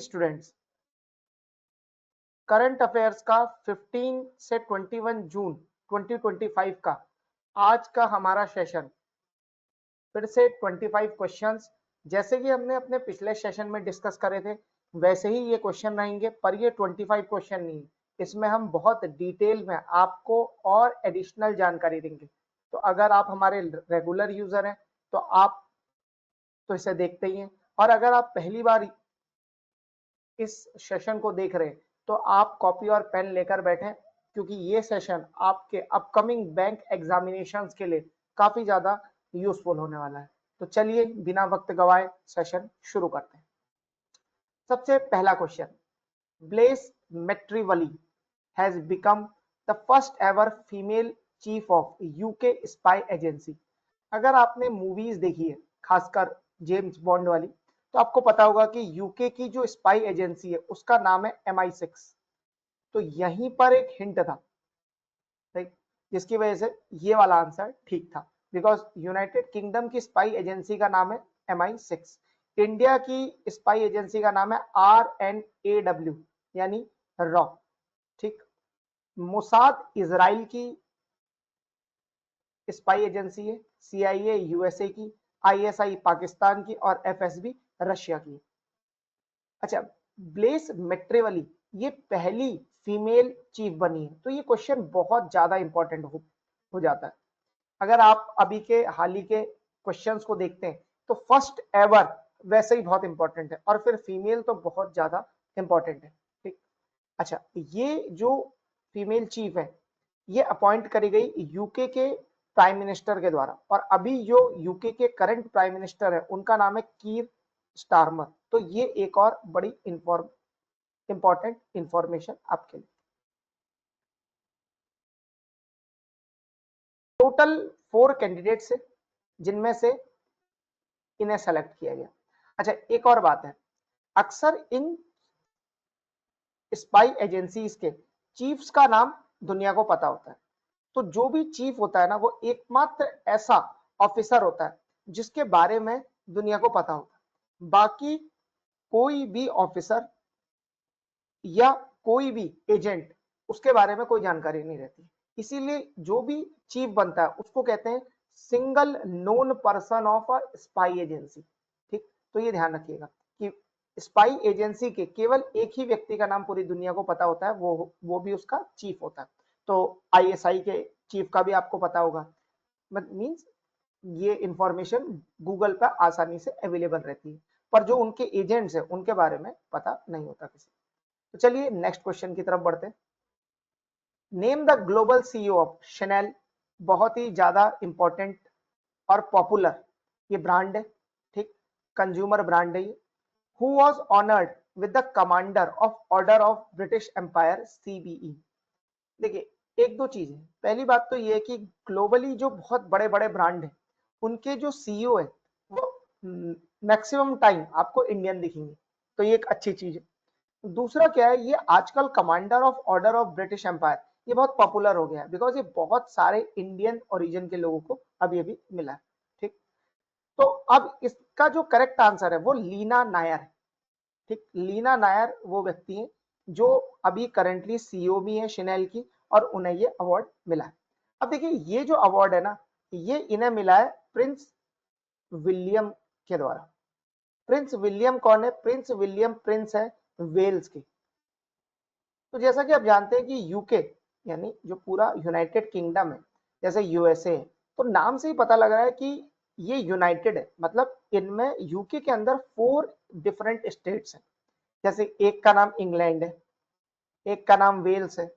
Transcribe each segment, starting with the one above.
Students, current affairs का 15 से 21 जून 2025 का आज का हमारा सेशन फिर से 25 क्वेश्चंस, जैसे कि हमने अपने पिछले सेशन में डिस्कस करे थे वैसे ही ये क्वेश्चन रहेंगे, पर ये 25 क्वेश्चन नहीं, इसमें हम बहुत डिटेल में आपको और एडिशनल जानकारी देंगे। तो अगर आप हमारे रेगुलर यूजर हैं तो आप तो इसे देखते ही हैं, और अगर आप पहली बार इस सेशन को देख रहे हैं तो आप कॉपी और पेन लेकर बैठें, क्योंकि ये सेशन आपके अपकमिंग बैंक एग्जामिनेशंस के लिए काफी ज्यादा यूजफुल होने वाला है। तो चलिए बिना वक्त गवाए सेशन शुरू करते हैं। सबसे पहला question, Blaise Metreweli has become the first ever female chief of UK spy agency. अगर आपने मूवीज देखी है खासकर जेम्स बॉन्ड वाली, तो आपको पता होगा कि यूके की जो स्पाई एजेंसी है उसका नाम है MI6। तो यहीं पर एक हिंट था, ठीक, जिसकी वजह से ये वाला आंसर ठीक था, बिकॉज यूनाइटेड किंगडम की स्पाई एजेंसी का नाम है MI6। इंडिया की स्पाई एजेंसी का नाम है RNAW यानी रॉ। ठीक, मोसाद इजराइल की स्पाई एजेंसी है, CIA USA की, ISI पाकिस्तान की और FSB रशिया की। अच्छा, ब्लेस मेट्रेवली ये पहली फीमेल चीफ बनी है, तो ये क्वेश्चन बहुत ज्यादा इंपॉर्टेंट हो जाता है। अगर आप अभी के हाल ही के क्वेश्चंस को देखते हैं तो फर्स्ट एवर वैसे ही बहुत इंपॉर्टेंट है, और फिर फीमेल तो बहुत ज्यादा इंपॉर्टेंट है। ठीक, अच्छा, ये जो फीमेल चीफ है ये अपॉइंट करी गई यूके के प्राइम मिनिस्टर के द्वारा, और अभी जो यूके के करंट प्राइम मिनिस्टर है उनका नाम है कीर स्टारमर। तो ये एक और बड़ी इंपॉर्टेंट इंफॉर्मेशन आपके लिए। टोटल 4 कैंडिडेट्स है जिनमें से इन्हें सेलेक्ट किया गया। अच्छा, एक और बात है, अक्सर इन स्पाई एजेंसीज के चीफ्स का नाम दुनिया को पता होता है। तो जो भी चीफ होता है ना, वो एकमात्र ऐसा ऑफिसर होता है जिसके बारे में दुनिया को पता होता है। बाकी कोई भी ऑफिसर या कोई भी एजेंट उसके बारे में कोई जानकारी नहीं रहती। इसीलिए जो भी चीफ बनता है उसको कहते हैं single known person of a spy agency. ठीक, तो ये ध्यान रखिएगा कि स्पाई एजेंसी के केवल एक ही व्यक्ति का नाम पूरी दुनिया को पता होता है, वो भी उसका चीफ होता है। तो ISI के चीफ का भी आपको पता होगा, मीन्स ये इंफॉर्मेशन गूगल पर आसानी से अवेलेबल रहती है, पर जो उनके एजेंट्स हैं उनके बारे में पता नहीं होता किसी। तो चलिए नेक्स्ट क्वेश्चन की तरफ बढ़ते हैं। Name the global CEO of Chanel, बहुत ही ज्यादा इंपॉर्टेंट और पॉपुलर ये ब्रांड है, ठीक, कंज्यूमर ब्रांड है ये। Who was honoured with the commander of order of British empire CBE। देखिए, एक दो चीजें, पहली बात तो ये है कि ग्लोबली जो बहुत बड़े बड़े ब्रांड है उनके जो CEO है वो मैक्सिमम टाइम आपको इंडियन दिखेंगे, तो ये एक अच्छी चीज है। दूसरा क्या है, ये आजकल commander of order of British empire ये बहुत पॉपुलर हो गया है, बिकॉज ये बहुत सारे इंडियन ओरिजिन के लोगों को अभी अभी मिला है। ठीक, तो अब इसका जो करेक्ट आंसर है वो लीना नायर है। ठीक, लीना नायर वो व्यक्ति है जो अभी करंटली CEO भी है Chanel की, और उन्हें ये अवार्ड मिला है। अब देखिए, ये जो अवार्ड है ना, ये इन्हें मिला है प्रिंस विलियम के द्वारा। प्रिंस विलियम कौन है? प्रिंस विलियम प्रिंस है वेल्स के। तो जैसा कि आप जानते हैं कि यूके यानी जो पूरा यूनाइटेड किंगडम है, जैसे USA है, तो नाम से ही पता लग रहा है कि ये यूनाइटेड है, मतलब इनमें यूके के अंदर 4 डिफरेंट स्टेट्स हैं। जैसे एक का नाम इंग्लैंड है, एक का नाम वेल्स है,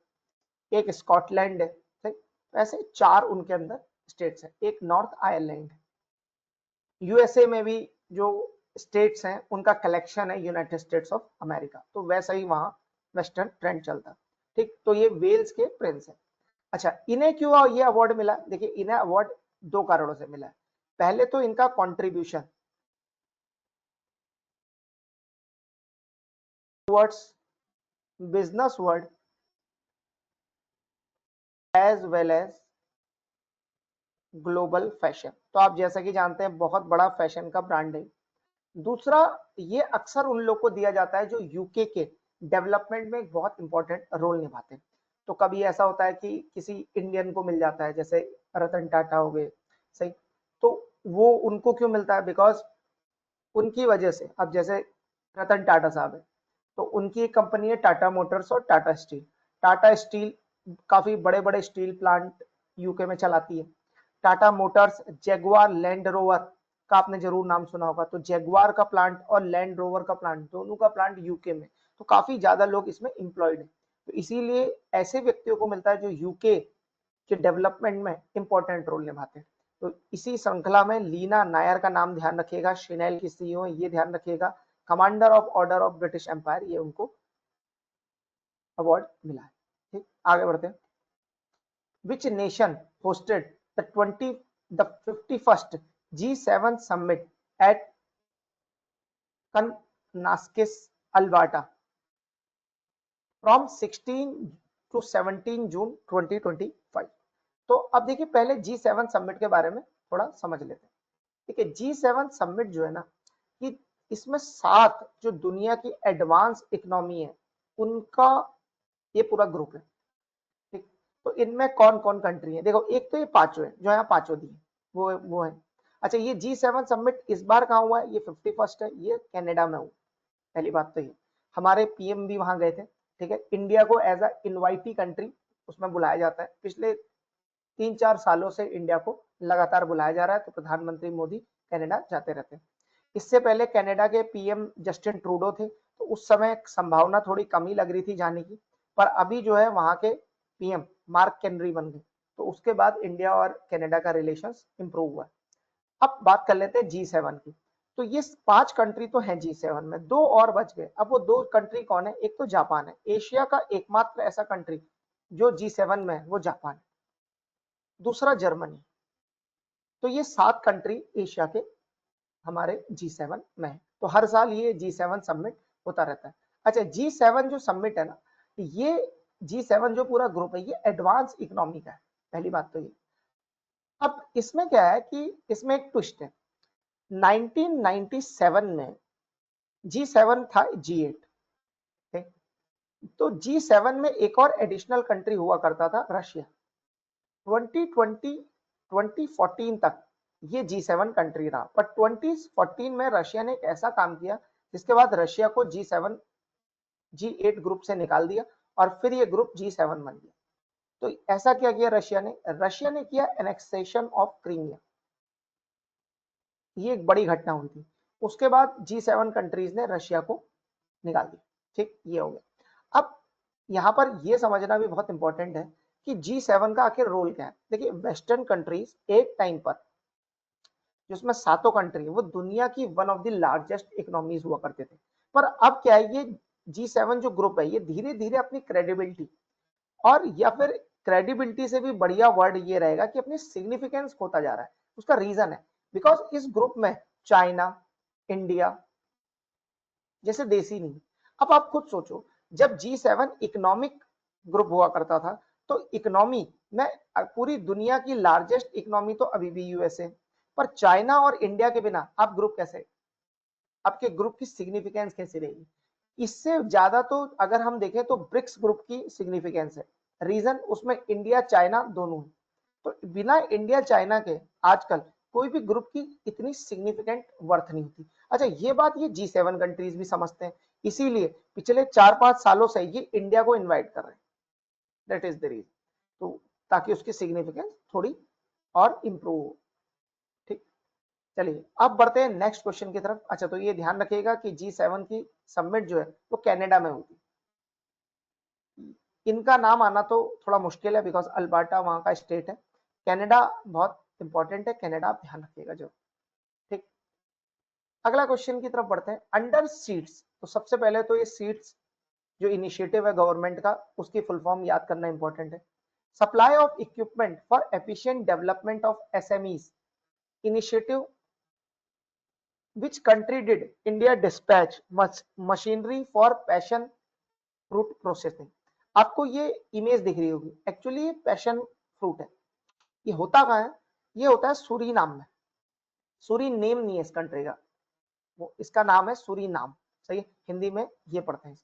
एक स्कॉटलैंड है, ठीक, ऐसे 4 उनके अंदर स्टेट्स हैं, एक नॉर्थ आयरलैंड है। USA में भी जो स्टेट्स हैं उनका कलेक्शन है यूनाइटेड स्टेट्स ऑफ अमेरिका, तो वैसा ही वहां वेस्टर्न ट्रेंड चलता है। ठीक, तो ये वेल्स के प्रिंस है। अच्छा, इन्हें क्यों ये अवार्ड मिला? देखिए, इन्हें अवार्ड 2 कारणों से मिला है। पहले तो इनका contribution towards business world as well as global fashion. तो आप जैसा कि जानते हैं बहुत बड़ा फैशन का ब्रांड है, दूसरा, ये अक्सर उन लोग को दिया जाता है जो यूके के डेवलपमेंट में एक बहुत इंपॉर्टेंट रोल निभाते हैं। तो कभी ऐसा होता है कि किसी इंडियन को मिल जाता है, जैसे रतन टाटा हो गए, सही। तो वो उनको क्यों मिलता है? बिकॉज उनकी वजह से, अब जैसे रतन टाटा साहब है, तो उनकी एक कंपनी है टाटा मोटर्स और टाटा स्टील। टाटा स्टील काफी बड़े बड़े स्टील प्लांट यूके में चलाती है। Tata Motors, Jaguar land rover का आपने जरूर नाम सुना होगा। तो जैगुआर का प्लांट और लैंड रोवर का प्लांट, दोनों का प्लांट यूके में। तो काफी ज्यादा लोग इसमें एम्प्लॉयड है। तो इसीलिए ऐसे व्यक्तियों को मिलता है जो यूके के डेवलपमेंट में इंपॉर्टेंट रोल निभाते हैं। तो इसी श्रृंखला में लीना नायर का नाम ध्यान रखिएगा, शिनेल की सीईओ, ये ध्यान रखिएगा। Commander of order of British empire, ये उनको अवार्ड मिला है। ठीक, आगे बढ़ते हैं। Which nation hosted the 51st G7 summit at Kanaskis, Alberta from 16 to 17 जून 2025। तो अब देखिए, पहले G7 समिट के बारे में थोड़ा समझ लेते हैं। ठीक है, G7 समिट जो है ना, कि इसमें 7 जो दुनिया की एडवांस इकोनॉमी है, उनका ये पूरा ग्रुप है। ठीक, तो इनमें कौन कौन कंट्री है? देखो, एक तो ये पांचों है, जो यहाँ पांचों दिए, वो है। अच्छा, ये G7 समिट इस बार कहाँ हुआ है? ये 51st है, ये कनाडा में हुआ। पहली बात तो ये, हमारे पीएम भी वहां गए थे। ठीक है, इंडिया को एज अ इनवाइटी कंट्री उसमें बुलाया जाता है। पिछले 3-4 सालों से इंडिया को लगातार बुलाया जा रहा है। तो प्रधानमंत्री मोदी कनाडा जाते रहते हैं। इससे पहले कनाडा के पीएम जस्टिन ट्रूडो थे, तो उस समय संभावना थोड़ी कम ही लग रही थी जाने की। पर अभी जो है वहां के पीएम मार्क केनरी बन गए, तो उसके बाद इंडिया और कनाडा का रिलेशंस इंप्रूव हुआ। अब बात कर लेते हैं G7 की। तो ये 5 कंट्री तो हैं G7 में, 2 और बच गए। अब वो 2 कंट्री कौन है? एक तो जापान है, एशिया का एकमात्र ऐसा कंट्री जो G7 में है, वो जापान है। दूसरा जर्मनी। तो ये 7 कंट्री एशिया के हमारे G7 में है। तो हर साल ये G7 समिट होता रहता है। अच्छा, G7 जो समिट है ना, ये G7 जो पूरा ग्रुप है, ये एडवांस इकोनॉमी का है। पहली बात तो ये। अब इसमें क्या है कि इसमें एक ट्विस्ट है। 1997 में G7 था G8। ठीक, तो G7 में एक और एडिशनल कंट्री हुआ करता था, रशिया। 2020 2014 तक ये G7 कंट्री रहा, पर 2014 में रशिया ने एक ऐसा काम किया जिसके बाद रशिया को G7 G8 ग्रुप से निकाल दिया, और फिर ये ग्रुप G7 बन गया। तो ऐसा क्या किया रशिया ने? रशिया ने किया एनेक्सेशन ऑफ क्रीमिया। ये एक बड़ी घटना हुई थी। उसके बाद G7 कंट्रीज ने रशिया को निकाल दिया। ठीक, ये हो गया। अब यहाँ पर ये समझना भी बहुत इंपॉर्टेंट है कि G7 का आखिर रोल क्या है। देखिए, वेस्टर्न कंट्रीज एक टाइम पर, जिसमें 7 कंट्री है, वो दुनिया की one of the largest economies हुआ करते थे। पर अब क्या है, ये G7 जो ग्रुप है, ये धीरे धीरे अपनी क्रेडिबिलिटी, और या फिर क्रेडिबिलिटी से भी बढ़िया वर्ड ये रहेगा कि अपनी सिग्निफिकेंस खोता जा रहा है। उसका रीजन है बिकॉज इस ग्रुप में चाइना, इंडिया जैसे देश ही नहीं। अब आप खुद सोचो, जब G7 इकोनॉमिक ग्रुप हुआ करता था, तो इकोनॉमी में पूरी दुनिया की लार्जेस्ट इकोनॉमी तो अभी भी यूएसए। पर चाइना और इंडिया के बिना आप ग्रुप कैसे, आपके ग्रुप की सिग्निफिकेंस कैसी रहेगी? इससे ज्यादा तो अगर हम देखें तो ब्रिक्स ग्रुप की सिग्निफिकेंस है। रीजन, उसमें इंडिया चाइना दोनों है। तो बिना इंडिया चाइना के आजकल कोई भी ग्रुप की इतनी सिग्निफिकेंट वर्थ नहीं होती। अच्छा, ये बात ये G7 कंट्रीज भी समझते हैं, इसीलिए पिछले 4-5 सालों से ये इंडिया को इनवाइट कर रहे हैं। That is the reason. तो ताकि उसकी सिग्निफिकेंस थोड़ी और इंप्रूव हो। ठीक, चलिए अब बढ़ते हैं नेक्स्ट क्वेश्चन की तरफ। अच्छा, तो ये ध्यान रखिएगा कि G7 की समिट जो है वो कनाडा में होगी। इनका नाम आना तो थोड़ा मुश्किल है बिकॉज अल्बर्टा वहां का स्टेट है। कनाडा बहुत इंपॉर्टेंट है, कनाडा आप ध्यान रखिएगा जो। ठीक, अगला क्वेश्चन की तरफ बढ़ते हैं। अंडर सीड्स, तो सबसे पहले तो ये सीड्स जो इनिशिएटिव है गवर्नमेंट का, उसकी फुल फॉर्म याद करना इंपॉर्टेंट है। Supply of equipment for efficient development of SMEs initiative, which country did India dispatch machinery for passion fruit processing? आपको ये इमेज दिख रही होगी, एक्चुअली ये पैशन फ्रूट है। ये होता कहाँ है? ये होता है सूरीनाम में। सूरीनेम नहीं है इस कंट्री का, वो इसका नाम है सूरीनाम। सही है, हिंदी में ये पढ़ते हैं।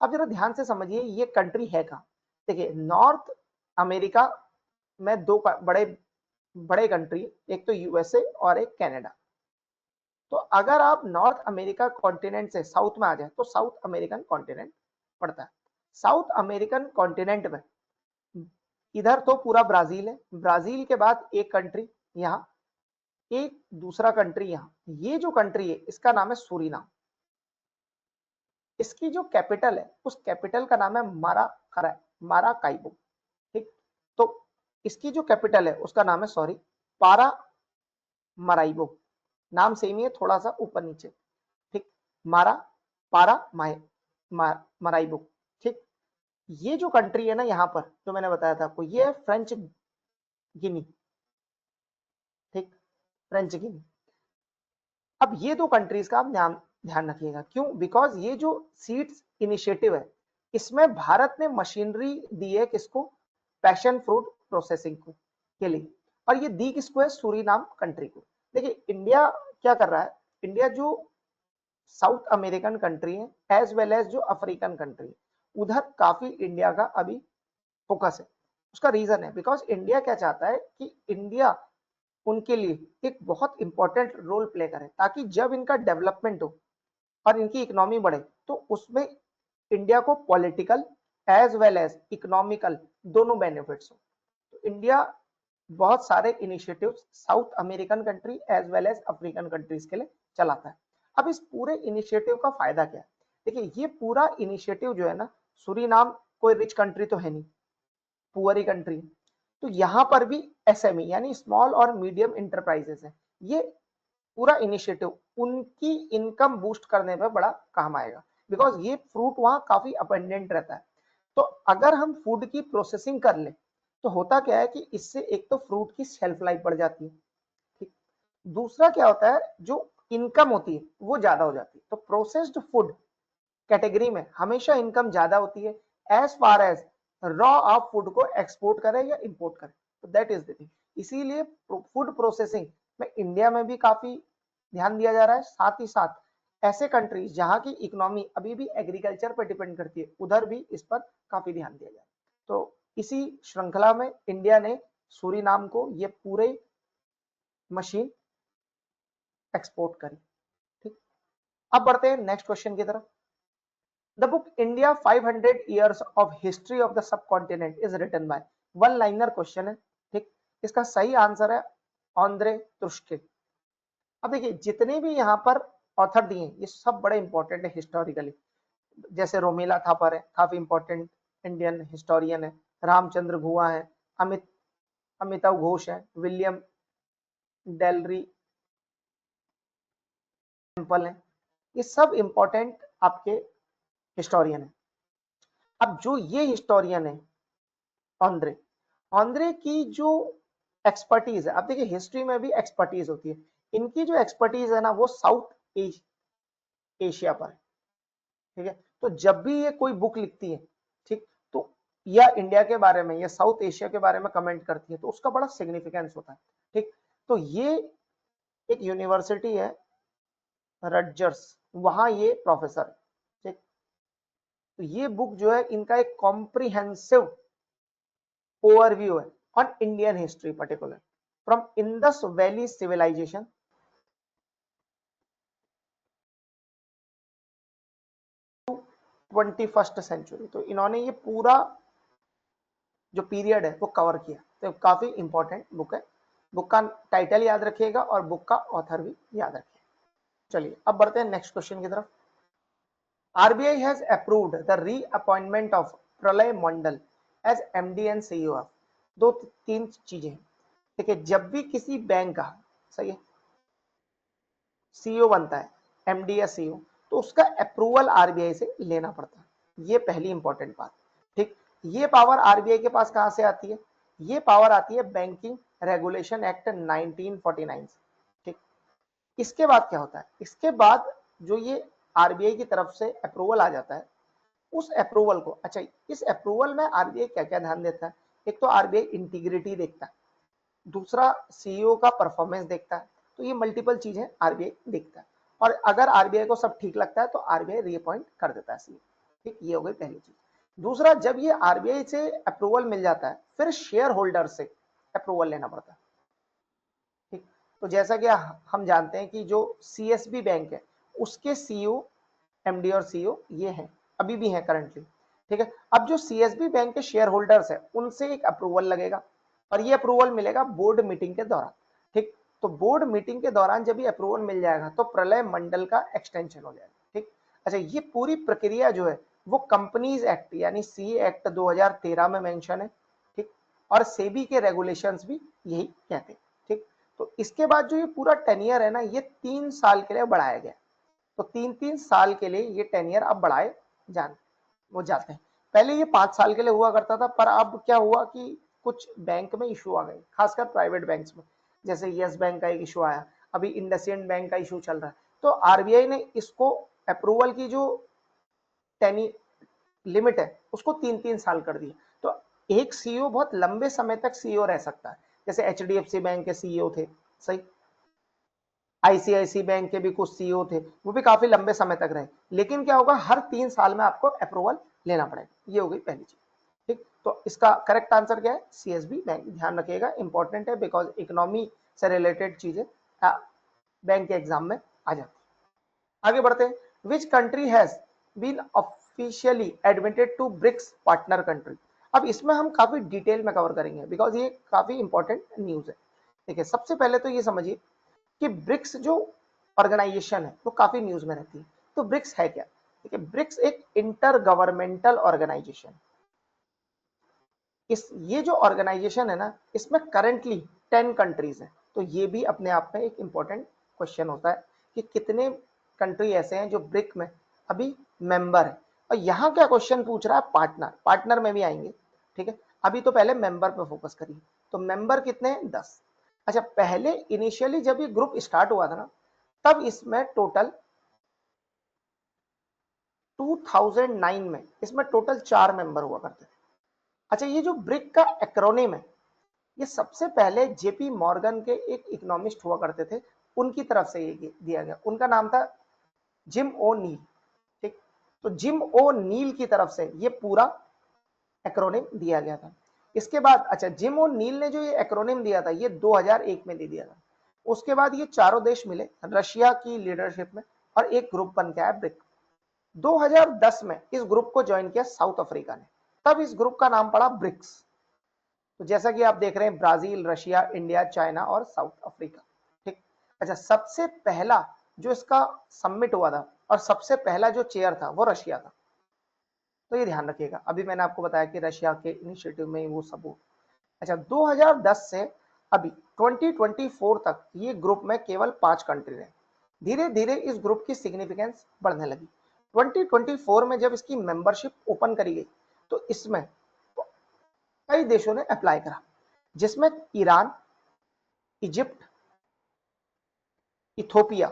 अब जरा ध्यान से समझिए ये कंट्री है कहाँ। देखिए नॉर्थ अमेरिका में दो बड़े बड़े कंट्री, एक तो यूएसए और एक कनाडा। तो अगर आप नॉर्थ अमेरिका कॉन्टिनेंट से साउथ में आ जाए तो साउथ अमेरिकन कॉन्टिनेंट पड़ता है। साउथ अमेरिकन कॉन्टिनेंट में इधर तो पूरा ब्राजील है, ब्राजील के बाद एक कंट्री यहाँ, एक दूसरा कंट्री यहाँ, ये जो कंट्री है इसका नाम है सूरीनाम। इसकी जो कैपिटल है उस कैपिटल का नाम है माराकाइबो। ठीक, तो इसकी जो कैपिटल है उसका नाम है सॉरी पारा मराइबो। नाम सेम ही है, थोड़ा सा ऊपर नीचे। ठीक, मारा पारा मराइबो। ठीक, ये जो कंट्री है ना यहाँ पर जो मैंने बताया था आपको, ये है फ्रेंच गिनी। ठीक, फ्रेंच गिनी। अब ये दो कंट्रीज का आप ध्यान रखिएगा, क्यों? बिकॉज ये जो सीड्स इनिशिएटिव है इसमें भारत ने मशीनरी दी है किसको? पैशन फ्रूट प्रोसेसिंग को के लिए, और ये दी किसको है? सूरीनाम कंट्री को। देखिए इंडिया क्या कर रहा है, इंडिया जो साउथ अमेरिकन कंट्री है एज वेल एज जो अफ्रीकन कंट्री है, उधर काफी इंडिया का अभी फोकस है। उसका रीजन है बिकॉज इंडिया क्या चाहता है कि इंडिया उनके लिए एक बहुत इंपॉर्टेंट रोल प्ले करे, ताकि जब इनका डेवलपमेंट हो और इनकी इकोनॉमी बढ़े तो उसमें इंडिया को political as well as economical दोनों बेनिफिट्स हो। तो इंडिया बहुत सारे initiative South American country as well as African countries के लिए चलाता है। अब इस पूरे इनिशिएटिव का फायदा क्या है? देखिए ये पूरा इनिशिएटिव जो है ना, सूरीनाम कोई रिच कंट्री तो है नहीं, पुअर ही कंट्री है। तो यहाँ पर भी एसएमई यानी स्मॉल और मीडियम इंटरप्राइजेस है, ये पूरा इनिशिएटिव उनकी इनकम बूस्ट करने में बड़ा काम आएगा, बिकॉज ये फ्रूट वहाँ काफी अबंडेंट रहता है। तो अगर हम फूड की प्रोसेसिंग कर ले तो होता क्या है कि इससे एक तो फ्रूट की शेल्फ लाइफ बढ़ जाती है। ठीक, दूसरा क्या होता है, जो इनकम होती है वो ज्यादा हो जाती है। तो प्रोसेस्ड फूड कैटेगरी में हमेशा इनकम ज्यादा होती है एज फार एज रॉ आप फूड को एक्सपोर्ट करें या इंपोर्ट करें। तो दैट इज द थिंग, इसीलिए फूड प्रोसेसिंग में इंडिया में भी काफी ध्यान दिया जा रहा है। साथ ही साथ ऐसे कंट्रीज जहां की इकोनॉमी अभी भी एग्रीकल्चर पर डिपेंड करती है उधर भी इस पर काफी ध्यान दिया जा रहा है। तो इसी श्रृंखला में इंडिया ने सूरीनाम को ये पूरे मशीन एक्सपोर्ट करी। ठीक, अब बढ़ते हैं नेक्स्ट क्वेश्चन की तरफ। The book India 500 Years of History of the Subcontinent is written by, one liner question है। ठीक, इसका सही आंसर है ऑन्द्रे तुर्स्किन। अब देखिए जितने भी यहाँ पर ऑथर दिए ये सब बड़े इंपॉर्टेंट है हिस्टोरिकली। जैसे रोमिला थापर है, काफी इंपॉर्टेंट इंडियन हिस्टोरियन है। रामचंद्र गुहा है, अमिताव घोष है, विलियम डेलरी टेम्पल है, ये सब इंपॉर्टेंट आपके हिस्टोरियन है। अब जो ये हिस्टोरियन है ऑन्द्रे, ऑन्द्रे की जो एक्सपर्टीज है, अब देखिए हिस्ट्री में भी एक्सपर्टीज होती है, इनकी जो एक्सपर्टीज है ना वो साउथ एशिया पर है। ठीक है, तो जब भी ये कोई बुक लिखती है, ठीक, तो या इंडिया के बारे में या साउथ एशिया के बारे में कमेंट करती है तो उसका बड़ा सिग्निफिकेंस होता है। ठीक, तो ये एक यूनिवर्सिटी है रटजर्स, वहां ये प्रोफेसर। ठीक, तो ये बुक जो है इनका एक कॉम्प्रिहेंसिव ओवरव्यू है on Indian history particular from Indus valley civilisation to 21st century. तो इन्होंने ये पूरा जो पीरियड है वो कवर किया, तो काफी इंपॉर्टेंट बुक है। बुक का टाइटल याद रखिएगा और बुक का ऑथर भी याद रखिएगा। चलिए अब बढ़ते हैं नेक्स्ट क्वेश्चन की तरफ। RBI has approved the reappointment of प्रलय मंडल as MD and CEO of, दो तीन चीजें। देखिए जब भी किसी बैंक का, सही है, सीईओ बनता है, एमडी या सीईओ, तो उसका अप्रूवल आरबीआई से लेना पड़ता है। ये पहली इंपॉर्टेंट बात। ठीक, ये पावर आरबीआई के पास कहां से आती है? ये पावर आती है बैंकिंग रेगुलेशन एक्ट 1949 से। ठीक, इसके बाद क्या होता है? इसके बाद जो ये आरबीआई की तरफ से अप्रूवल आ जाता है, उस अप्रूवल को, अच्छा इस अप्रूवल में आरबीआई क्या क्या ध्यान देता है? एक तो आरबीआई इंटीग्रिटी देखता है, दूसरा सीईओ का परफॉर्मेंस देखता है। तो ये मल्टीपल चीजें आरबीआई देखता है। और अगर आरबीआई को सब ठीक लगता है तो आरबीआई रीअपॉइंट कर देता है सीईओ। ठीक, ये हो गई पहली चीज। दूसरा, जब ये आरबीआई से अप्रूवल मिल जाता है फिर शेयर होल्डर से अप्रूवल लेना पड़ता है। ठीक, तो जैसा कि हम जानते हैं कि जो सीएसबी बैंक है उसके सीईओ, एमडी और सीईओ ये हैं, अभी भी हैं करंटली। ठीक है, अब जो सीएसबी बैंक के शेयर होल्डर्स है उनसे एक अप्रूवल लगेगा और ये अप्रूवल मिलेगा बोर्ड मीटिंग के दौरान। ठीक, तो बोर्ड मीटिंग के दौरान जब ये अप्रूवल मिल जाएगा तो प्रलय मंडल का एक्सटेंशन हो जाएगा। ठीक, अच्छा, ये पूरी प्रक्रिया जो है वो कंपनीज एक्ट यानी सी एक्ट 2013 में मेंशन है। ठीक, और सेबी के रेगुलेशंस भी यही कहते हैं। ठीक, तो इसके बाद जो ये पूरा टेनियर है ना, ये 3 साल के लिए बढ़ाया गया। तो 3-3 साल के लिए ये टेनियर अब बढ़ाए जाते हैं। पहले ये 5 साल के लिए हुआ करता था, पर अब क्या हुआ कि कुछ बैंक में इशू आ गए, खासकर प्राइवेट बैंक्स में, जैसे यस बैंक का एक इशू आया, अभी इंडसइंड बैंक का इशू चल रहा है। तो आरबीआई ने इसको अप्रूवल की जो टेनी लिमिट है उसको 3-3 साल कर दिया। तो एक सीईओ बहुत लंबे समय तक सीईओ रह सकता है, जैसे एचडीएफसी बैंक के सीईओ थे, सही, आईसीआईसी बैंक के भी कुछ सीईओ थे, वो भी काफी लंबे समय तक रहे। लेकिन क्या होगा, हर 3 साल में आपको अप्रूवल लेना पड़ेगा। ये हो गई पहली चीज। ठीक, तो इसका करेक्ट आंसर क्या है, सीएसबी बैंक। ध्यान रखिएगा, इंपॉर्टेंट है, बिकॉज इकोनॉमी से रिलेटेड चीजें बैंक के एग्जाम में आ जाती है। आगे बढ़ते हैं। Which country has been officially admitted to BRICS partner country. अब इसमें हम काफी डिटेल में कवर करेंगे बिकॉज ये काफी इंपॉर्टेंट न्यूज है। देखिए, सबसे पहले तो ये समझिए कि ब्रिक्स जो ऑर्गेनाइजेशन है वो काफी न्यूज में रहती है। तो ब्रिक्स है क्या? देखिए, ब्रिक्स एक इंटर गवर्नमेंटल ऑर्गेनाइजेशन। इस ये जो ऑर्गेनाइजेशन है ना, इसमें करंटली 10 कंट्रीज है। तो ये भी अपने आप में एक इंपॉर्टेंट क्वेश्चन होता है कि कितने कंट्री ऐसे हैं जो ब्रिक में अभी मेंबर है। और यहाँ क्या क्वेश्चन पूछ रहा है, पार्टनर, पार्टनर में भी आएंगे। ठीक है, अभी तो पहले मेंबर पे फोकस करिए। तो मेंबर कितने हैं? 10। अच्छा, पहले इनिशियली जब ये ग्रुप स्टार्ट हुआ था ना, तब इसमें टोटल 2009 में इसमें टोटल 4 मेंबर हुआ करते थे। अच्छा, ये जो ब्रिक का एक्रोनिम है, ये सबसे पहले जेपी मॉर्गन के एक इकोनॉमिस्ट हुआ करते थे, उनकी तरफ से ये दिया गया। उनका नाम था जिम ओ नील। ठीक, तो जिम ओ नील की तरफ से ये पूरा एक्रोनिम दिया गया था। इसके बाद, अच्छा, जिम ओ नील ने जो ये एक्रोनिम दिया था ये 2001 में दे दिया था। उसके बाद ये चारों देश मिले रशिया की लीडरशिप में और एक ग्रुप बन गया है ब्रिक। 2010 में इस ग्रुप को ज्वाइन किया साउथ अफ्रीका ने, तब इस ग्रुप का नाम पड़ा ब्रिक्स। तो जैसा कि आप देख रहे हैं, ब्राजील, रशिया, इंडिया, चाइना और साउथ अफ्रीका। ठीक, अच्छा, सबसे पहला जो इसका समिट हुआ था और सबसे पहला जो चेयर था वो रशिया था। तो ये ध्यान रखिएगा, अभी मैंने आपको बताया कि रशिया के इनिशिएटिव में वो सब हो। अच्छा, 2010 से अभी 2024 तक ये ग्रुप में केवल 5 कंट्री रहे। धीरे धीरे इस ग्रुप की सिग्निफिकेंस बढ़ने लगी। 2024 में जब इसकी मेंबरशिप ओपन करी गई तो इसमें कई देशों ने अप्लाई करा, जिसमें ईरान, इजिप्ट, इथोपिया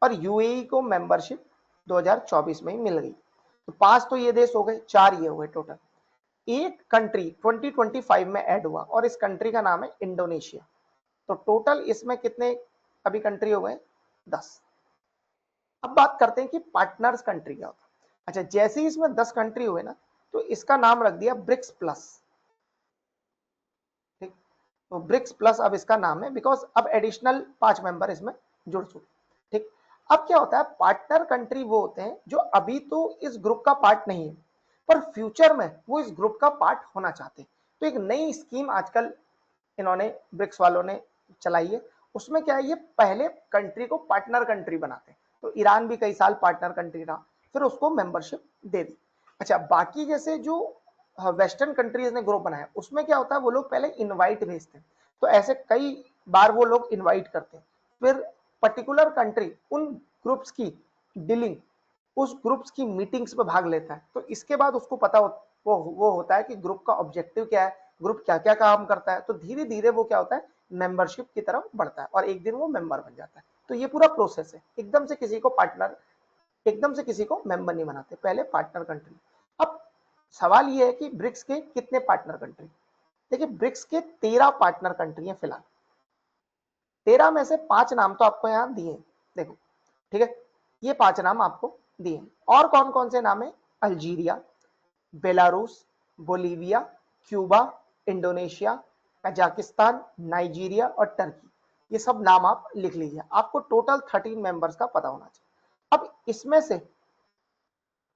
और यूएई को मेंबरशिप 2024 में ही मिल गई। तो 5 तो ये देश हो गए, 4 ये हुए टोटल। एक कंट्री 2025 में ऐड हुआ और इस कंट्री का नाम है इंडोनेशिया। तो टोटल इसमें कितने अभी कंट्री हो गए? 10। अब बात करते हैं कि पार्टनर्स कंट्री क्या होता है। अच्छा, जैसे ही इसमें 10 कंट्री हुए ना, तो इसका नाम रख दिया ब्रिक्स प्लस। ठीक, तो ब्रिक्स प्लस अब इसका नाम है, बिकॉज अब एडिशनल 5 मेंबर इसमें जुड़ चुके। ठीक, अब क्या होता है, पार्टनर कंट्री वो होते हैं जो अभी तो इस ग्रुप का पार्ट नहीं है, पर फ्यूचर में वो इस ग्रुप का पार्ट होना चाहते हैं। तो एक नई स्कीम आजकल इन्होंने, ब्रिक्स वालों ने चलाई है। उसमें क्या है, ये पहले कंट्री को पार्टनर कंट्री बनाते हैं। तो ईरान भी कई साल पार्टनर कंट्री रहा, फिर उसको मेंबरशिप दे दी। अच्छा, बाकी जैसे जो वेस्टर्न कंट्रीज ने ग्रुप बनाया, उसमें क्या होता है, वो लोग पहले इनवाइट भेजते हैं। तो ऐसे कई बार वो लोग इनवाइट करते हैं, फिर पर्टिकुलर कंट्री उन ग्रुप्स की डीलिंग, उस ग्रुप्स की मीटिंग्स में भाग लेता है। तो इसके बाद उसको पता वो होता है कि ग्रुप का ऑब्जेक्टिव क्या है, ग्रुप क्या क्या काम करता है। तो धीरे धीरे वो क्या होता है, मेंबरशिप की तरफ बढ़ता है और एक दिन वो मेंबर बन जाता है। तो ये पूरा प्रोसेस है, एकदम से किसी को पार्टनर, एकदम से किसी को मेंबर नहीं बनाते, पहले पार्टनर कंट्री। अब सवाल ये है कि ब्रिक्स के कितने पार्टनर कंट्री? देखिए, ब्रिक्स के 13 पार्टनर कंट्री हैं फिलहाल। 13 में से 5 नाम तो आपको यहाँ दिए, देखो ठीक है, ये 5 नाम आपको दिए। और कौन कौन से नाम है? Algeria, Belarus, Bolivia, Cuba, Indonesia, Kazakhstan, Nigeria और टर्की। ये सब नाम आप लिख लीजिए। आपको टोटल 13 मेंबर्स का पता होना चाहिए। अब इसमें से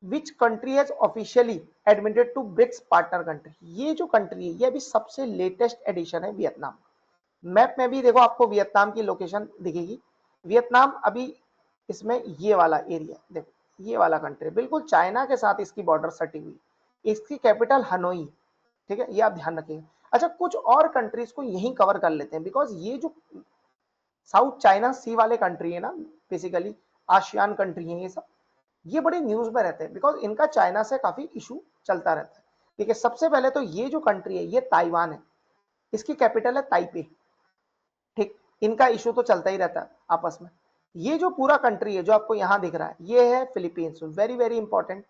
which country has officially admitted to BRICS partner country, ये जो कंट्री है ये अभी सबसे लेटेस्ट एडिशन है वियतनाम। मैप में भी देखो आपको वियतनाम की लोकेशन दिखेगी। वियतनाम अभी इसमें ये वाला एरिया, देखो ये वाला कंट्री बिल्कुल चाइना के साथ इसकी बॉर्डर सटी हुई। इसकी कैपिटल हनोई, ठीक है, ये आप ध्यान रखिएगा। अच्छा, कुछ और कंट्रीज को यहीं कवर कर लेते हैं, बिकॉज ये जो साउथ चाइना सी वाले कंट्री है ना, बेसिकली आसियान कंट्री है ये सब, ये बड़े न्यूज में रहते हैं बिकॉज इनका चाइना से काफी इशू चलता रहता है। ठीक है, सबसे पहले तो ये जो कंट्री है ये ताइवान है, इसकी कैपिटल है ताइपे। ठीक, इनका इशू तो चलता ही रहता है आपस में। ये जो पूरा कंट्री है जो आपको यहां दिख रहा है ये है Philippines. Very very important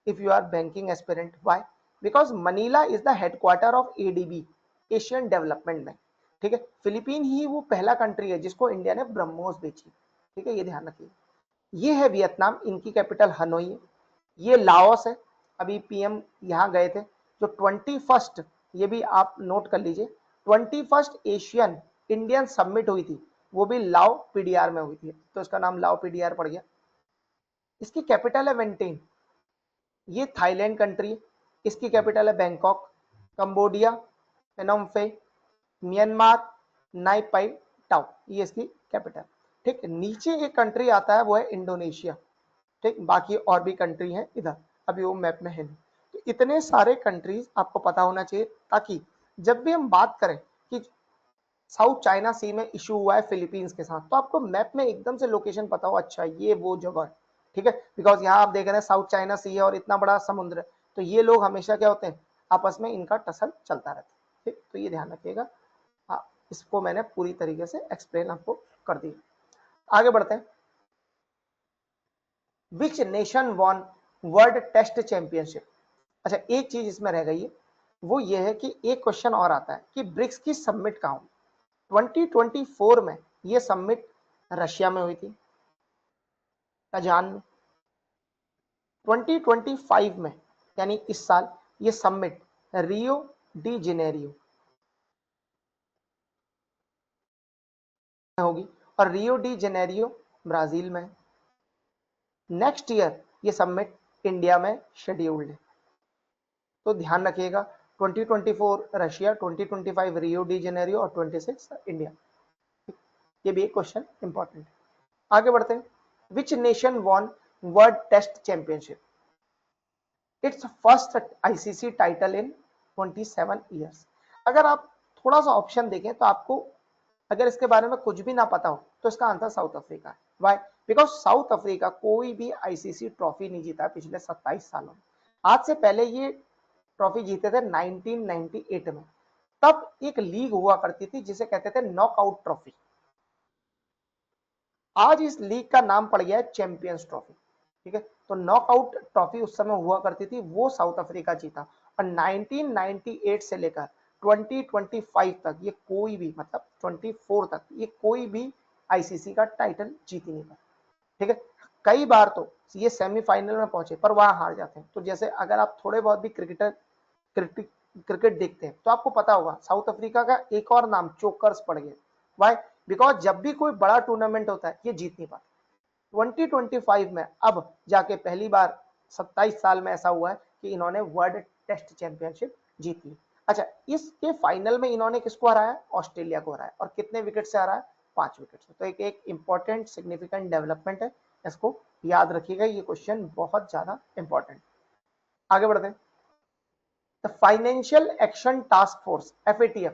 if you are banking aspirant. Why? Because Manila is the headquarter of ADB, Asian development bank. ठीक है, फिलीपीन ही वो पहला कंट्री है जिसको इंडिया ने ब्रह्मोस बेची। ठीक है, ये ध्यान रखिए। ये है वियतनाम, इनकी कैपिटल हनोई है। ये लाओस है, अभी पीएम यहां गए थे। जो 21st, ये भी आप नोट कर लीजिए, 21st एशियन इंडियन समिट हुई थी, वो भी लाओ पीडीआर में हुई थी, तो इसका नाम लाओ पीडीआर पड़ गया। इसकी कैपिटल है वेंटेन। ये थाईलैंड कंट्री, इसकी कैपिटल है बैंकॉक। कंबोडिया, पेनोम फे, म्यांमार, नाइपाई टाउ, ये इसकी कैपिटल। ठीक, नीचे एक कंट्री आता है वो है इंडोनेशिया। ठीक, बाकी और भी कंट्री हैं इधर, अभी वो मैप में है नहीं। तो इतने सारे कंट्रीज आपको पता होना चाहिए, ताकि जब भी हम बात करें कि साउथ चाइना सी में इशू हुआ है फिलीपींस के साथ, तो आपको मैप में एकदम से लोकेशन पता हो, अच्छा ये वो जगह है। ठीक है, बिकॉज यहाँ आप देख रहे हैं साउथ चाइना सी है और इतना बड़ा समुद्र है, तो ये लोग हमेशा क्या होते हैं, आपस में इनका टसल चलता रहता है। ठीक, तो ये ध्यान रखिएगा। हाँ, इसको मैंने पूरी तरीके से एक्सप्लेन आपको कर दिया। आगे बढ़ते हैं। Which nation won world test championship? अच्छा, एक चीज इसमें रह गई है, वो ये है कि एक क्वेश्चन और आता है कि ब्रिक्स की समिट कहाँ हुई? 2024 में ये समिट रशिया में हुई थी, कजान में। 2025 में यानी इस साल ये समिट रियो डी जेनेरियो में होगी, और रियो डी जेनेरियो ब्राजील में है। नेक्स्ट ईयर ये समिट इंडिया में शेड्यूल्ड है, तो ध्यान रखिएगा। 2024 रशिया, 2025 रियो डी जेनेरियो और 26 इंडिया। ये भी एक क्वेश्चन इंपॉर्टेंट है। आगे बढ़ते हैं। Which nation won world test championship? It's first ICC title in 27 years. अगर आप थोड़ा सा ऑप्शन देखें तो आपको, अगर इसके बारे में कुछ भी ना पता हो, तो इसका आंसर साउथ अफ्रीका है। वाई? बिकॉज साउथ अफ्रीका कोई भी आईसीसी ट्रॉफी नहीं जीता है पिछले 27 सालों में। आज से पहले ये ट्रॉफी जीते थे 1998 में। तब एक लीग हुआ करती थी जिसे कहते थे नॉकआउट ट्रॉफी। आज इस लीग का नाम पड़ गया है चैंपियंस ट्रॉफी। ठीक है, तो नॉकआउट ट्रॉफी उस समय हुआ करती थी, वो साउथ अफ्रीका जीता। और 1998 से लेकर 2025 तक ये कोई भी, मतलब 24 तक ये कोई भी आईसीसी का टाइटल जीत ही नहीं पाया। ठीक है, कई बार तो ये सेमीफाइनल में पहुंचे पर वहां हार जाते हैं। तो जैसे अगर आप थोड़े बहुत भी क्रिकेट देखते हैं तो आपको पता होगा साउथ अफ्रीका का एक और नाम चोकर्स पड़ गया। वाई? बिकॉज जब भी कोई बड़ा टूर्नामेंट होता है ये जीत नहीं पाता। 2025 में अब जाके पहली बार 27 साल में ऐसा हुआ है कि इन्होंने वर्ल्ड टेस्ट चैंपियनशिप जीत ली। अच्छा, इसके फाइनल में इन्होंने किसको हराया? ऑस्ट्रेलिया को हराया। और कितने विकेट से हराया? 5 विकेट से। तो एक इंपॉर्टेंट सिग्निफिकेंट डेवलपमेंट है, इसको याद रखिएगा, ये क्वेश्चन बहुत ज्यादा इंपॉर्टेंट। आगे बढ़ते हैं। The financial action task force FATF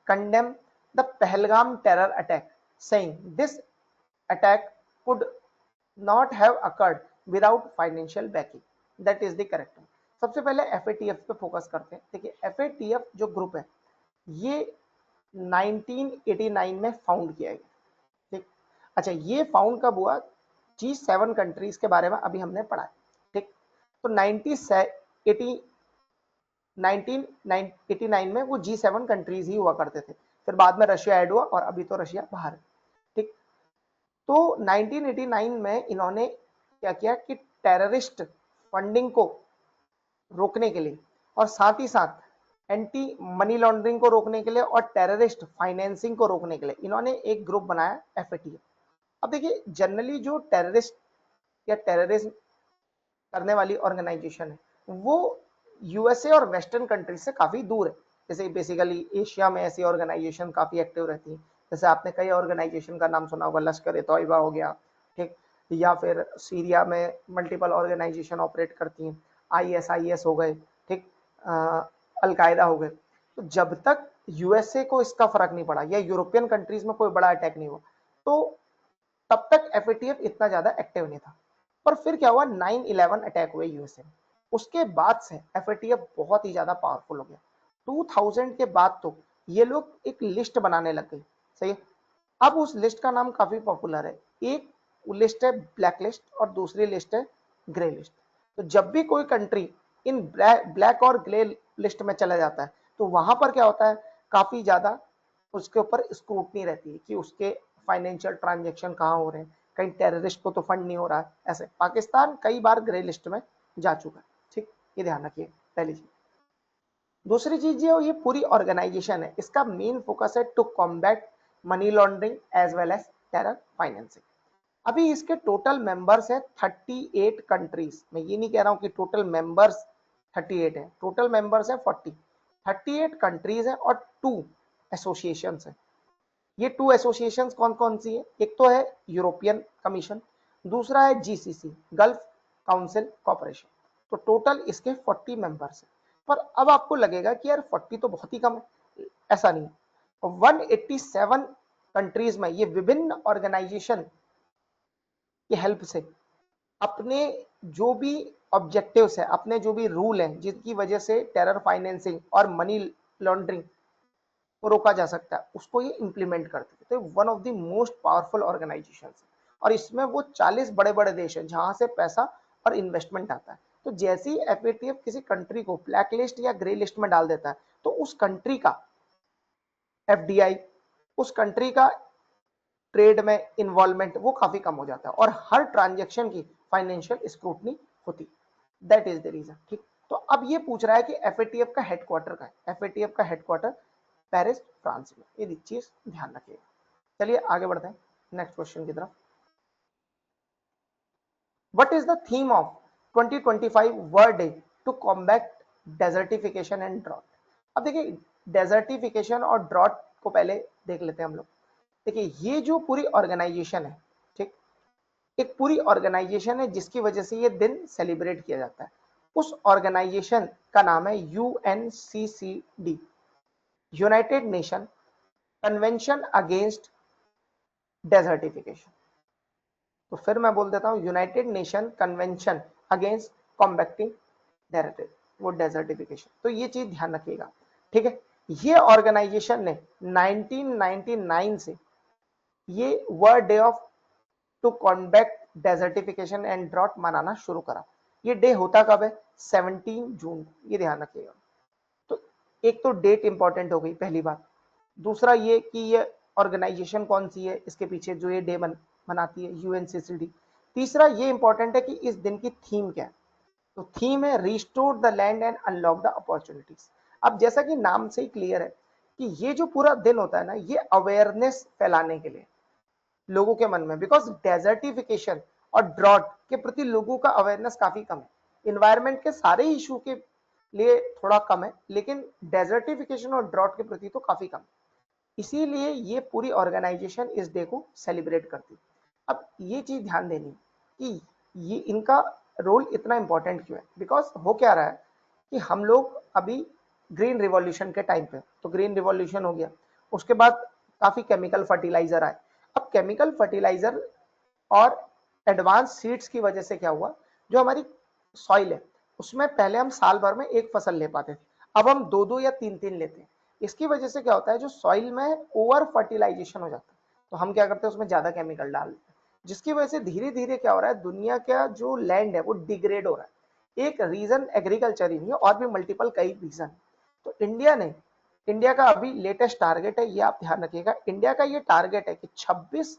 condemn the Pahalgam terror attack, saying this attack could not have occurred without financial backing. That is the correct one. सबसे पहले FATF पे फोकस करते हैं। देखिए, FATF जो ग्रुप है ये 1989 में फाउंड किया गया। ठीक, अच्छा, ये फाउंड कब हुआ? G7 कंट्रीज के बारे में अभी हमने पढ़ा है। ठीक, तो 1989 में वो G7 कंट्रीज ही हुआ करते थे, फिर बाद में रशिया ऐड हुआ और अभी तो रशिया बाहर है। तो 1989 में इन्होंने क्या किया कि टेररिस्ट फंडिंग को रोकने के लिए और साथ ही साथ एंटी मनी लॉन्ड्रिंग को रोकने के लिए और टेररिस्ट फाइनेंसिंग को रोकने के लिए इन्होंने एक ग्रुप बनाया, एफएटीएफ। अब देखिए, जनरली जो टेररिस्ट या टेररिज्म करने वाली ऑर्गेनाइजेशन है वो यूएसए और वेस्टर्न कंट्रीज से काफी दूर है। जैसे बेसिकली एशिया में ऐसी ऑर्गेनाइजेशन काफी एक्टिव रहती है। जैसे आपने कई ऑर्गेनाइजेशन का नाम सुना होगा, लश्कर ए तौयबा हो गया, ठीक, या फिर सीरिया में मल्टीपल ऑर्गेनाइजेशन ऑपरेट करती हैं, आईएसआईएस हो गए, ठीक, अलकायदा हो गए। तो जब तक यूएसए को इसका फर्क नहीं पड़ा या यूरोपियन कंट्रीज में कोई बड़ा अटैक नहीं हुआ, तो तब तक एफएटीएफ इतना ज्यादा एक्टिव नहीं था। पर फिर क्या हुआ, 9/11 अटैक हुए यूएसए में, उसके बाद से एफएटीएफ बहुत ही ज्यादा पावरफुल हो गया। 2000 के बाद तो ये लोग एक लिस्ट बनाने लग गए, सही है। अब उस लिस्ट का नाम काफी पॉपुलर है। एक लिस्ट है ब्लैक लिस्ट और दूसरी लिस्ट है ग्रे लिस्ट। तो जब भी कोई कंट्री इन ब्लैक और ग्रे लिस्ट में चला जाता है तो वहां पर क्या होता है, काफी ज्यादा उसके ऊपर स्क्रूटनी रहती है कि उसके फाइनेंशियल ट्रांजेक्शन कहाँ हो रहे हैं, कहीं टेररिस्ट को तो फंड नहीं हो रहा है। ऐसे पाकिस्तान कई बार ग्रे लिस्ट में जा चुका है, ठीक, ये ध्यान रखिए, पहली चीज। दूसरी चीज ये पूरी ऑर्गेनाइजेशन है, इसका मेन फोकस है to combat money laundering as well as terror financing. अभी इसके टोटल मेंबर्स है 38 कंट्रीज। मैं ये नहीं कह रहा हूं कि टोटल मेंबर्स 38 है, टोटल मेंबर्स है 38 कंट्रीज है और 2 एसोसिएशन है। ये 2 एसोसिएशन कौन कौन सी है, एक तो है यूरोपियन कमीशन, दूसरा है जीसीसी, गल्फ काउंसिल कॉर्पोरेशन। तो टोटल इसके 40 मेंबर्स हैं। पर अब आपको लगेगा कि यार 40 तो बहुत ही कम है, ऐसा नहीं है। 187 कंट्रीज में ये विभिन्न ऑर्गेनाइजेशन की हेल्प से अपने जो भी ऑब्जेक्टिव्स है, अपने जो भी रूल हैं जिनकी वजह से टेरर फाइनेंसिंग और मनी लॉन्ड्रिंग को रोका जा सकता है, उसको ये इंप्लीमेंट करते थे। तो one of the most powerful organisation है और इसमें वो 40 बड़े बड़े देश हैं जहां से पैसा और इन्वेस्टमेंट आता है। तो जैसे ही एफएटीएफ किसी कंट्री को ब्लैक लिस्ट या ग्रे लिस्ट में डाल देता है तो उस कंट्री का एफडीआई, उस कंट्री का ट्रेड में इन्वॉल्वमेंट वो काफी कम हो जाता है और हर ट्रांजेक्शन की फाइनेंशियल स्क्रूटनी होती। दैट इज द रीजन, ठीक। तो अब ये पूछ रहा है कि एफएटीएफ का हेडक्वार्टर का है, एफएटीएफ का हेडक्वार्टर पेरिस फ्रांस में, ये चीज ध्यान रखिएगा। चलिए आगे बढ़ते हैं नेक्स्ट क्वेश्चन की तरफ। What is the theme of 2025 world day to combat desertification and drought. अब देखिए, डेजर्टिफिकेशन और ड्रॉट को पहले देख लेते हैं हम लोग। देखिए, ये जो पूरी ऑर्गेनाइजेशन है, ठीक, एक पूरी ऑर्गेनाइजेशन है जिसकी वजह से ये दिन सेलिब्रेट किया जाता है। उस ऑर्गेनाइजेशन का नाम है UNCCD, United nation convention against desertification. तो फिर मैं बोल देता हूं, यूनाइटेड नेशन कन्वेंशन अगेंस्ट कॉम्बैक्टिंग वो डेजर्टिफिकेशन। तो ये चीज ध्यान रखिएगा, ठीक है। ये ऑर्गेनाइजेशन ने 1999 से ये world day of to combat desertification and drought मनाना शुरू करा। ये डे होता कब है, 17 जून, ये ध्यान रखिएगा। तो एक तो डेट इंपॉर्टेंट हो गई, पहली बात। दूसरा ये कि ये ऑर्गेनाइजेशन कौन सी है इसके पीछे जो ये डे मनाती है, यूएनसीसीडी। तीसरा ये इंपॉर्टेंट है कि इस दिन की थीम क्या है। तो थीम है restore the land and unlock the opportunities. अब जैसा कि नाम से ही क्लियर है कि ये जो पूरा दिन होता है ना, ये अवेयरनेस फैलाने के लिए लोगों के मन में, बिकॉज डेजर्टिफिकेशन और ड्रॉट के प्रति लोगों का अवेयरनेस काफी कम है। इन्वायरमेंट के सारे इशू के लिए थोड़ा कम है, लेकिन डेजर्टिफिकेशन और ड्रॉट के प्रति तो काफी कम है। इसीलिए ये पूरी ऑर्गेनाइजेशन इस डे को सेलिब्रेट करती है। अब ये चीज ध्यान देनी कि ये इनका रोल इतना इंपॉर्टेंट क्यों है, बिकॉज हो क्या रहा है कि हम लोग अभी ग्रीन रिवॉल्यूशन के टाइम पे, तो ग्रीन रिवॉल्यूशन हो गया, उसके बाद काफी केमिकल फर्टिलाइजर आए। अब केमिकल फर्टिलाइजर और एडवांस सीड्स की वजह से क्या हुआ, जो हमारी सॉइल है उसमें पहले हम साल भर में एक फसल ले पाते थे, अब हम दो दो या तीन तीन लेते हैं। इसकी वजह से क्या होता है, जो सॉइल में ओवर फर्टिलाइजेशन हो जाता है, तो हम क्या करते हैं, उसमें ज्यादा केमिकल डाल देते हैं, जिसकी वजह से धीरे धीरे क्या हो रहा है, दुनिया का जो लैंड है वो डिग्रेड हो रहा है। एक रीजन एग्रीकल्चर ही नहीं है, और भी मल्टीपल कई रीजन। तो इंडिया का अभी लेटेस्ट टारगेट है, ये आप ध्यान रखिएगा, इंडिया का ये टारगेट है कि 26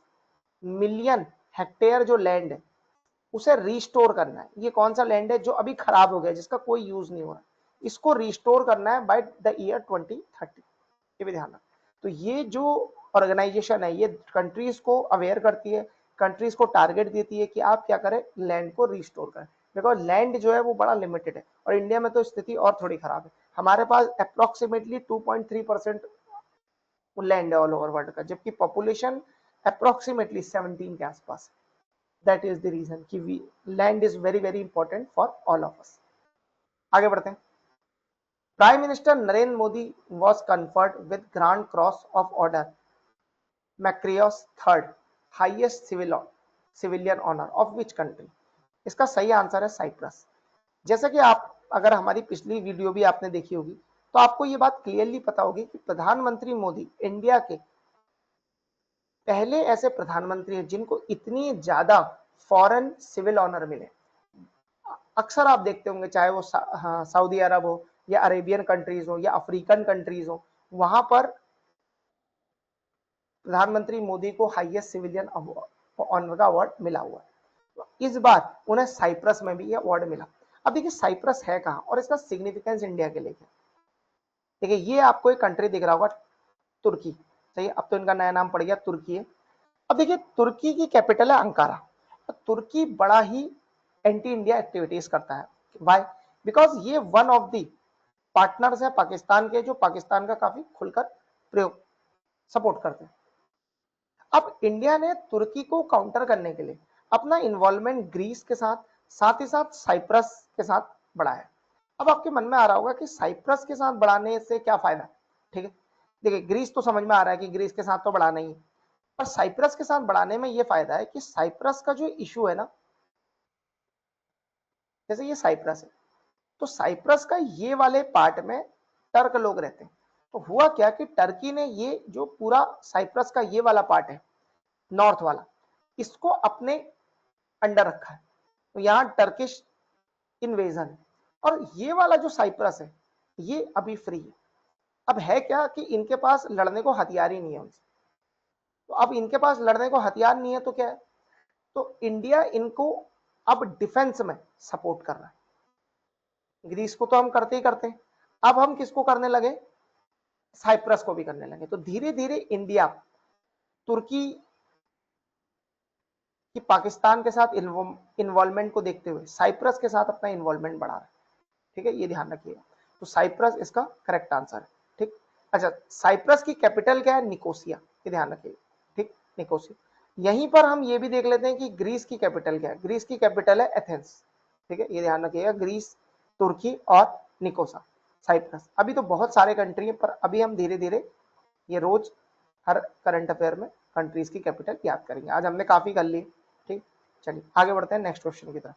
मिलियन हेक्टेयर जो लैंड है उसे रिस्टोर करना है। ये कौन सा लैंड है जो अभी खराब हो गया, जिसका कोई यूज नहीं हो रहा, इसको रिस्टोर करना है बाय द ईयर 2030। ये भी ध्यान रखना। तो ये जो ऑर्गेनाइजेशन है ये कंट्रीज को अवेयर करती है, कंट्रीज को टारगेट देती है कि आप क्या करें, लैंड को रिस्टोर करें। बिकॉज लैंड जो है वो बड़ा लिमिटेड है, और इंडिया में तो स्थिति और थोड़ी खराब है। हमारे पास अप्रोक्सीमेटली 2.3% लैंड है ऑल ओवर वर्ल्ड का, जबकि पॉपुलेशन अप्रोक्सीमेटली 17 के आसपास। दैट इज द रीजन कि land is very very important for all of us. आगे बढ़ते हैं। Prime minister Narendra Modi was conferred with Grand Cross of Order Macarius third highest civilian honour of which country. इसका सही answer है Cyprus. जैसा कि आप, अगर हमारी पिछली वीडियो भी आपने देखी होगी तो आपको ये बात क्लियरली पता होगी कि प्रधानमंत्री मोदी इंडिया के पहले ऐसे प्रधानमंत्री हैं जिनको इतनी ज्यादा फॉरेन सिविल ऑनर मिले। अक्सर आप देखते होंगे चाहे वो सऊदी अरब हो या अरेबियन कंट्रीज हो या अफ्रीकन कंट्रीज हो, वहां पर प्रधानमंत्री मोदी को हाईएस्ट सिविलियन ऑनर का अवार्ड मिला हुआ है। तो इस बार उन्हें साइप्रस में भी ये अवार्ड मिला। अब देखिए साइप्रस है कहाँ और इसका सिग्निफिकेंस इंडिया के लिए क्या। देखिए ये आपको एक कंट्री दिख रहा होगा, तुर्की। सही, अब तो इनका नया नाम पड़ गया तुर्की है। अब देखिए तुर्की की कैपिटल है अंकारा। तुर्की बड़ा ही एंटी इंडिया एक्टिविटीज करता है। वाई? बिकॉज ये वन ऑफ दी पार्टनर्स है पाकिस्तान के, जो पाकिस्तान का काफी खुलकर प्रयोग सपोर्ट करते हैं। अब इंडिया ने तुर्की को काउंटर करने के लिए अपना इन्वॉल्वमेंट ग्रीस के साथ, साथ ही साथ साइप्रस के साथ बढ़ाया। अब आपके मन में आ रहा होगा कि साइप्रस के साथ बढ़ाने से क्या फायदा। ठीक है, देखिए ग्रीस तो समझ में आ रहा है कि ग्रीस के साथ तो बढ़ाना ही है, पर साइप्रस के साथ बढ़ाने में यह फायदा है कि साइप्रस का जो इशू है ना, जैसे ये साइप्रस है, तो साइप्रस का ये वाले पार्ट में टर्क लोग रहते हैं। तो हुआ क्या कि टर्की ने ये जो पूरा साइप्रस का ये वाला पार्ट है, नॉर्थ वाला, इसको अपने अंडर रखा है। तो यहाँ टर्किश इन्वेजन है, और ये वाला जो साइप्रस है ये अभी फ्री है। अब है क्या कि इनके पास लड़ने को हथियार ही नहीं है उनसे। तो अब इनके पास लड़ने को हथियार नहीं है तो क्या है, तो इंडिया इनको अब डिफेंस में सपोर्ट कर रहा है। ग्रीस को तो हम करते ही करते हैं, अब हम किसको करने लगे, साइप्रस को भी करने लगे। तो धीरे धीरे इंडिया तुर्की कि पाकिस्तान के साथ इन्वॉल्वमेंट को देखते हुए साइप्रस के साथ अपना इन्वॉल्वमेंट बढ़ा रहा है। ठीक है, ये ध्यान रखिएगा। तो साइप्रस इसका करेक्ट आंसर है। ठीक, अच्छा साइप्रस की कैपिटल क्या है, निकोसिया, ये ध्यान रखिएगा। ठीक, निकोसिया। यहीं पर हम ये भी देख लेते हैं कि ग्रीस की कैपिटल क्या है। ग्रीस की कैपिटल है एथेंस। ठीक है, ये ध्यान रखिएगा, ग्रीस, तुर्की और निकोसा, साइप्रस। अभी तो बहुत सारे कंट्री है, पर अभी हम धीरे धीरे ये रोज हर करंट अफेयर में कंट्रीज की कैपिटल याद करेंगे। आज हमने काफी कर ली। ठीक, चलिए आगे बढ़ते हैं नेक्स्ट क्वेश्चन की तरफ।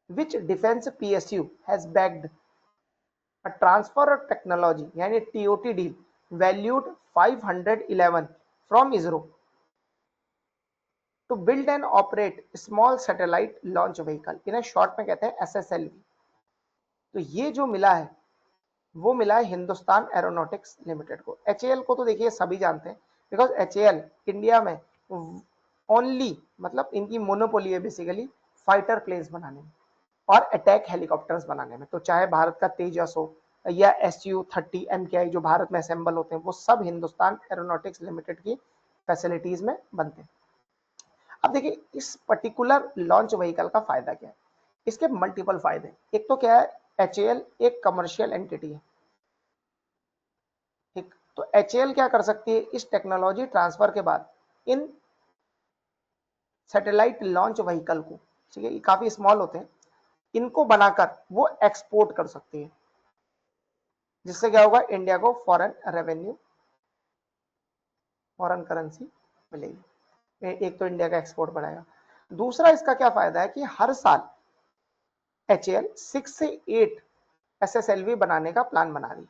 Which defence PSU has backed a transfer of technology यानी TOT deal valued 511 from ISRO to build and operate small satellite launch vehicle, इन्हें शॉर्ट में कहते हैं एसएसएलवी। तो ये जो मिला है वो मिला है हिंदुस्तान एरोनॉटिक्स लिमिटेड को। एचएएल को तो देखिए सभी जानते हैं, बिकॉज एचएएल इंडिया में ओनली, मतलब इनकी मोनोपोली है बेसिकली फाइटर प्लेन्स बनाने में और अटैक हेलीकॉप्टर्स बनाने में। तो चाहे भारत का तेजस हो या SU-30 MKI जो भारत में असेंबल होते हैं, वो सब हिंदुस्तान एरोनॉटिक्स लिमिटेड की फैसिलिटीज में बनते हैं। अब देखिए इस पर्टिकुलर लॉन्च व्हीकल का फायदा क्या है, इसके मल्टीपल फायदे। एक तो क्या है, एचएएल एक कमर्शियल एंटिटी है। ठीक, तो एचएएल क्या कर सकती है, इस टेक्नोलॉजी ट्रांसफर के बाद इन सैटेलाइट लॉन्च व्हीकल को, ठीक है, ये काफी स्मॉल होते हैं, इनको बनाकर वो एक्सपोर्ट कर सकती है, जिससे क्या होगा, इंडिया को फॉरेन रेवेन्यू, फॉरेन करेंसी मिलेगी। एक तो इंडिया का एक्सपोर्ट बढ़ाएगा। दूसरा इसका क्या फायदा है कि हर साल एचएएल 6 से 8 एसएसएलवी बनाने का प्लान बना रही है।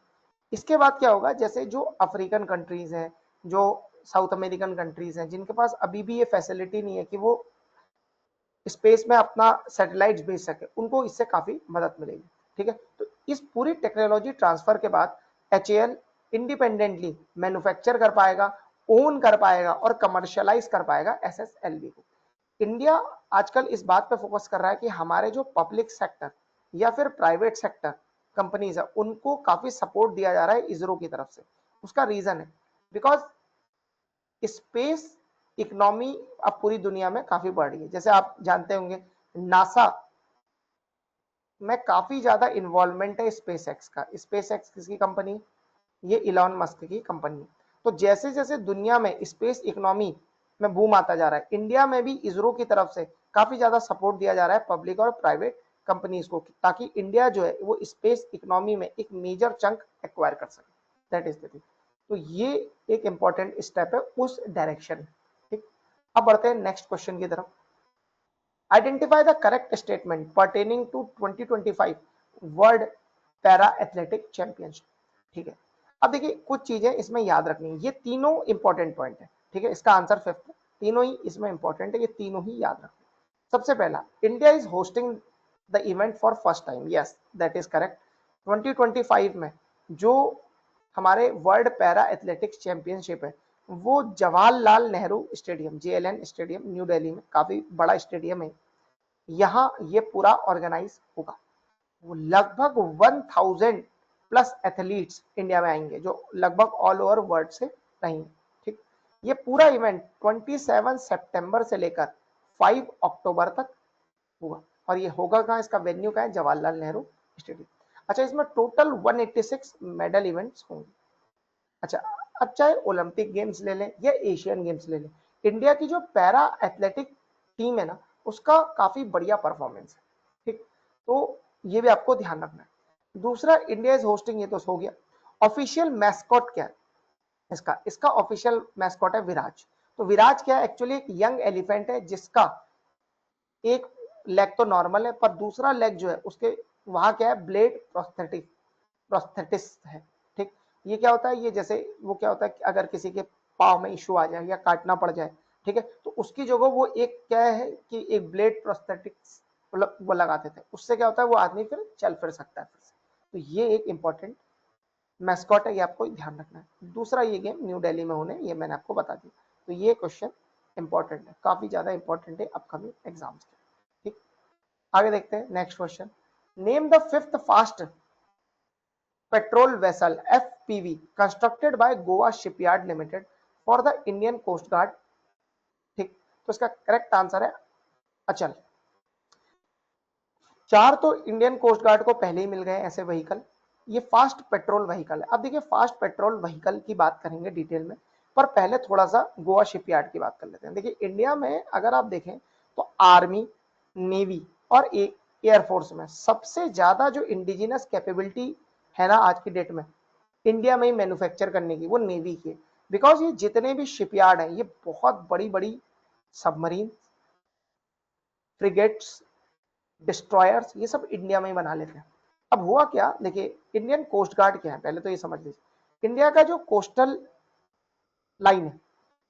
इसके बाद क्या होगा, जैसे जो अफ्रीकन कंट्रीज हैं, जो साउथ अमेरिकन कंट्रीज हैं, जिनके पास अभी भी ये फैसिलिटी नहीं है कि वो स्पेस में अपना सैटेलाइट्स भेज सके, उनको इससे काफी मदद मिलेगी। ठीक है, तो इस पूरी टेक्नोलॉजी ट्रांसफर के बाद एचएएल इंडिपेंडेंटली मैन्युफैक्चर कर पाएगा, ओन कर पाएगा और कमर्शियलाइज कर पाएगा SSLV को। इंडिया आजकल इस बात पे फोकस कर रहा है कि हमारे जो पब्लिक सेक्टर या फिर प्राइवेट सेक्टर कंपनीज है उनको काफी सपोर्ट दिया जा रहा है इसरो की तरफ से। उसका रीजन है बिकॉज स्पेस इकोनॉमी अब पूरी दुनिया में काफी बढ़ रही है। जैसे आप जानते होंगे नासा में काफी ज्यादा इन्वॉल्वमेंट है स्पेस एक्स का। स्पेस एक्स किसकी कंपनी? ये इलॉन मस्क की कंपनी है। तो जैसे जैसे दुनिया में स्पेस इकोनॉमी में बूम आता जा रहा है, इंडिया में भी इसरो की तरफ से काफी ज्यादा सपोर्ट दिया जा रहा है पब्लिक और प्राइवेट कंपनीज को, ताकि इंडिया जो है वो स्पेस इकोनॉमी में एक मेजर चंक एक्वायर कर सके। That is the thing. तो ये एक इंपॉर्टेंट स्टेप है उस डायरेक्शन में। ठीक, अब बढ़ते हैं नेक्स्ट क्वेश्चन की तरफ। Identify the correct statement pertaining to 2025 world para athletic championship. ठीक है, अब देखिए कुछ चीजें इसमें याद रखनी है। ये तीनों इंपॉर्टेंट पॉइंट है। ठीक है, इसका आंसर फिफ्थ है। तीनों ही इसमें इंपॉर्टेंट है, ये तीनों ही याद रखना। सबसे पहला, India is hosting the event for first time. Yes, that is correct. 2025 में जो हमारे वर्ल्ड पैरा एथलेटिक्स चैंपियनशिप है वो Jawaharlal Nehru stadium, JLN stadium, new Delhi में, काफी बड़ा स्टेडियम है, यहाँ ये पूरा ऑर्गेनाइज होगा। वो लगभग 1000 प्लस एथलीट्स इंडिया में आएंगे जो लगभग ऑल ओवर वर्ल्ड से रहेंगे। ठीक, ये पूरा इवेंट 27 सितंबर से लेकर 5 अक्टूबर तक होगा। और ये होगा कहाँ? इसका वेन्यू कहाँ है? जवाहरलाल नेहरू स्टेडियम। अच्छा, इसमें टोटल 186 मेडल इवेंट्स होंगे। अच्छा, अब चाहे ओलंपिक गेम्स ले लें या एशियन गेम्स ले लें, इंडिया की जो पैरा एथलेटिक टीम है ना, उसका काफी बढ़िया परफॉर्मेंस है। ठीक, तो ये भी आपको ध्यान रखना है। दूसरा, इंडिया इज होस्टिंग, ये तो हो गया। ऑफिशियल मैस्कॉट क्या है इसका? इसका ऑफिशियल मैस्कॉट है विराज। तो विराज क्या है? एक्चुअली एक यंग एलिफेंट है जिसका एक लेग तो नॉर्मल है, पर दूसरा लेग जो है उसके वहां क्या है? ब्लेड प्रोस्थेटिस है। ठीक, ये क्या होता है? ये जैसे वो क्या होता है कि अगर किसी के पाँव में इशू आ जाए या काटना पड़ जाए, ठीक है, तो उसकी जगह वो एक क्या है कि एक ब्लेड प्रोस्थेटिक्स वो लगा देते हैं। उससे क्या होता है? वो आदमी फिर चल फिर सकता है फिर से। तो ये एक इंपॉर्टेंट मैस्कॉट है, ये आपको ध्यान रखना है। दूसरा, ये गेम न्यू दिल्ली में होने, ये मैंने आपको बता दिया। तो ये क्वेश्चन इंपॉर्टेंट है, काफी ज्यादा इंपॉर्टेंट है अपकमिंग एग्जाम्स के। ठीक, आगे देखते हैं next question. Name the fifth fast patrol vessel FPV constructed by Goa shipyard limited for the Indian coast guard. ठीक, तो इसका करेक्ट आंसर है अचल। चार तो इंडियन कोस्ट गार्ड को पहले ही मिल गए ऐसे व्हीकल। ये फास्ट पेट्रोल व्हीकल है। अब देखिए फास्ट पेट्रोल व्हीकल की बात करेंगे डिटेल में, पर पहले थोड़ा सा गोवा शिपयार्ड की बात कर लेते हैं। देखिए इंडिया में अगर आप देखें तो आर्मी, नेवी और एयरफोर्स में सबसे ज्यादा जो इंडिजिनस कैपेबिलिटी है ना आज की डेट में इंडिया में ही मैन्युफैक्चर करने की, वो नेवी की है। बिकॉज ये जितने भी शिपयार्ड हैं ये बहुत बड़ी बड़ी सबमरीन, फ्रिगेट्स, डिस्ट्रॉयर्स, ये सब इंडिया में ही बना लेते हैं। अब हुआ क्या? देखिए इंडियन कोस्ट गार्ड क्या है पहले तो ये समझ लीजिए। इंडिया का जो कोस्टल लाइन है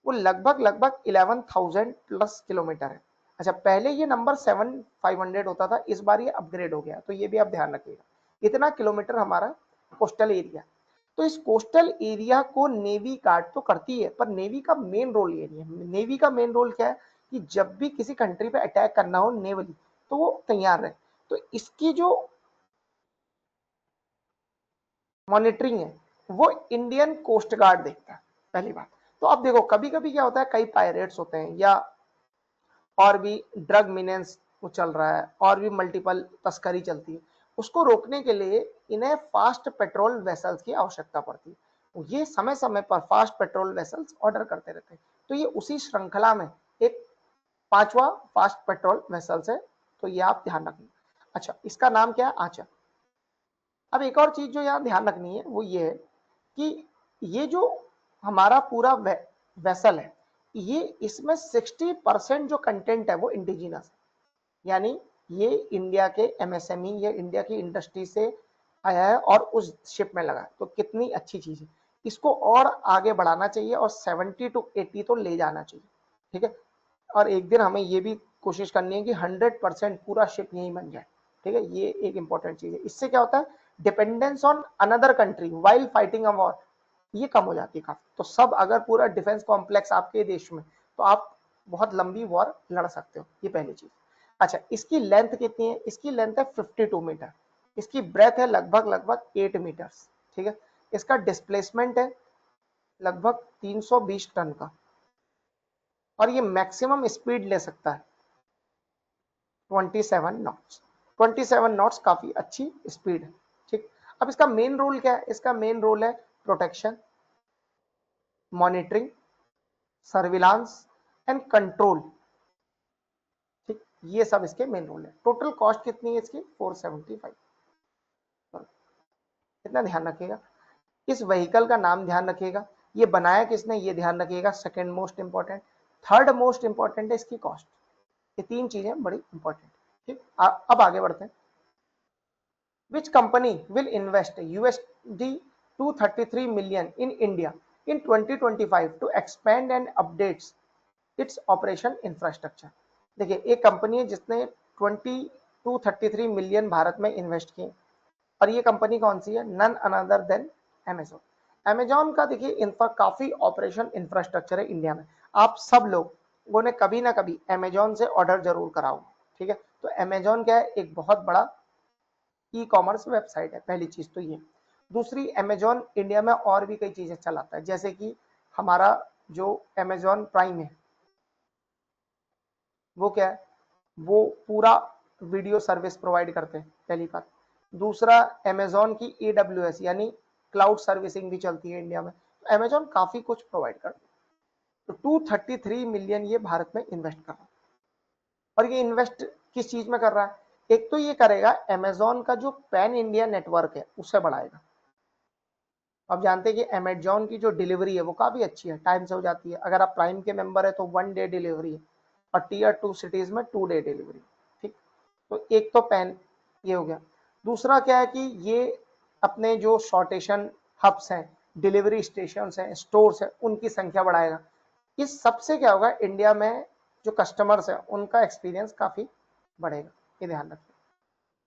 वो लगभग लगभग 11,000 प्लस किलोमीटर है। अच्छा, पहले ये नंबर 7,500 होता था, इस बार ये अपग्रेड हो गया, तो ये भी आप ध्यान रखिएगा। इतना किलोमीटर हमारा कोस्टल एरिया। तो इस कोस्टल एरिया को नेवी गार्ड तो करती है, पर नेवी का मेन रोल ये नहीं है। नेवी का मेन रोल क्या है कि जब भी किसी कंट्री पे अटैक करना हो नेवली, तो वो तैयार रहे। तो इसकी जो मॉनिटरिंग है वो इंडियन कोस्ट गार्ड देखता है, पहली बात। तो अब देखो कभी कभी क्या होता है, कई पायरेट्स होते हैं या और भी ड्रग मिनेंस वो चल रहा है और भी मल्टीपल तस्करी चलती है, उसको रोकने के लिए इन्हें फास्ट पेट्रोल वेसल्स की आवश्यकता पड़ती है। ये समय समय पर फास्ट पेट्रोल वेसल्स ऑर्डर करते रहते हैं। तो ये उसी श्रृंखला में एक पांचवा फास्ट पेट्रोल वेसल्स है, तो ये आप ध्यान रखना। अच्छा, इसका नाम क्या है? आंचल। अब एक और चीज जो यहाँ ध्यान रखनी है वो ये है कि ये जो हमारा पूरा वेसल है, ये इसमें 60% जो कंटेंट है वो इंडिजिनस है। यानी ये इंडिया के MSME या इंडिया की इंडस्ट्री से आया है और उस शिप में लगा है। तो कितनी अच्छी चीज है, इसको और आगे बढ़ाना चाहिए और 70 to 80 तो ले जाना चाहिए। ठीक है, और एक दिन हमें ये भी कोशिश करनी है कि 100% पूरा शिप यही बन जाए। ठीक है, ये एक इंपॉर्टेंट चीज है। इससे क्या होता है? Dependence on another country while fighting a war ये कम हो जाती है काफी। तो सब अगर पूरा डिफेंस कॉम्प्लेक्स आपके देश में, तो आप बहुत लंबी वॉर लड़ सकते हो, ये पहली चीज। अच्छा, इसकी लेंथ कितनी है? इसकी लेंथ है 52 मीटर, इसकी ब्रेथ है लगभग लगभग 8 मीटर्स, ठीक है। इसका डिस्प्लेसमेंट है लगभग 320 टन का, और ये मैक्सिमम स्पीड ले सकता है 27 नॉट्स। 27 नॉट्स काफी अच्छी स्पीड है, ठीक। अब इसका मेन रोल क्या है? इसका मेन रोल है protection, monitoring, surveillance and control, ठीक। ये सब इसके मेन रोल है। टोटल कॉस्ट कितनी है इसकी? 475। इतना ध्यान रखिएगा। इस व्हीकल का नाम ध्यान रखिएगा, ये बनाया किसने ये ध्यान रखिएगा, second most important. Third most important है इसकी कॉस्ट। ये तीन चीजें बड़ी इंपॉर्टेंट, ठीक। अब आगे बढ़ते हैं। Which company will invest USD 233 million in India in 2025 to expand and updates its operation infrastructure? देखिए, एक कंपनी है जिसने 233 मिलियन भारत में इन्वेस्ट किए, और ये कंपनी कौन सी है? None another than Amazon. Amazon का देखिए काफी ऑपरेशन इंफ्रास्ट्रक्चर है इंडिया में। आप सब लोगों ने कभी ना कभी अमेजॉन से ऑर्डर जरूर करा होगा, ठीक है। तो अमेजॉन क्या है? एक बहुत बड़ा ई कॉमर्स वेबसाइट है, पहली चीज तो ये। दूसरी, अमेजॉन इंडिया में और भी कई चीजें चलाता है, जैसे कि हमारा जो अमेजॉन प्राइम है, वो क्या है? वो पूरा वीडियो सर्विस प्रोवाइड करते हैं, पहली बात। दूसरा, अमेजॉन की AWS यानी क्लाउड सर्विसिंग भी चलती है इंडिया में। अमेजॉन काफी कुछ प्रोवाइड करता है। तो 233 मिलियन ये भारत में इन्वेस्ट कर रहा है। और ये इन्वेस्ट किस चीज में कर रहा है? एक तो ये करेगा अमेजॉन का जो पैन इंडिया नेटवर्क है उसे बढ़ाएगा। आप जानते हैं कि अमेजॉन की जो डिलीवरी है वो काफी अच्छी है, टाइम से हो जाती है। अगर आप प्राइम के मेंबर है तो 1 डे डिलीवरी है, और Tier 2 सिटीज में 2 डे डिलीवरी, ठीक। तो एक तो पैन ये हो गया। दूसरा क्या है कि ये अपने जो शॉर्टेशन हब्स हैं, डिलीवरी स्टेशन हैं, स्टोर्स हैं, उनकी संख्या बढ़ाएगा। इस सबसे क्या होगा? इंडिया में जो कस्टमर्स हैं उनका एक्सपीरियंस काफी बढ़ेगा, ये ध्यान रखिए।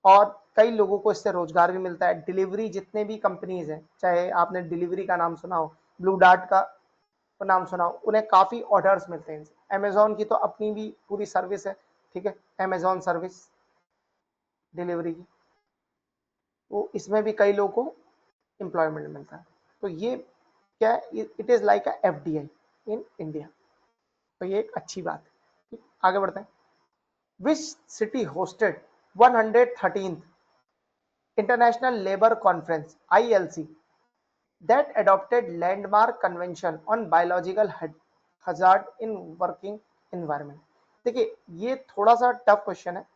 और कई लोगों को इससे रोजगार भी मिलता है। डिलीवरी जितने भी कंपनीज हैं, चाहे आपने डिलीवरी का नाम सुना हो, ब्लू डार्ट का नाम सुना हो, उन्हें काफी ऑर्डर्स मिलते हैं। अमेजॉन की तो अपनी भी पूरी सर्विस है, ठीक है, अमेजॉन सर्विस डिलीवरी की। वो इसमें भी कई लोगों को एम्प्लॉयमेंट मिलता है। तो ये क्या है? It is like a FDI in India. तो ये एक अच्छी बात है, ठीक? आगे बढ़ते हैं। Which city hosted 113th international labour conference ILC that adopted landmark convention on biological hazard in working environment? देखिए, ये थोड़ा सा टफ क्वेश्चन है,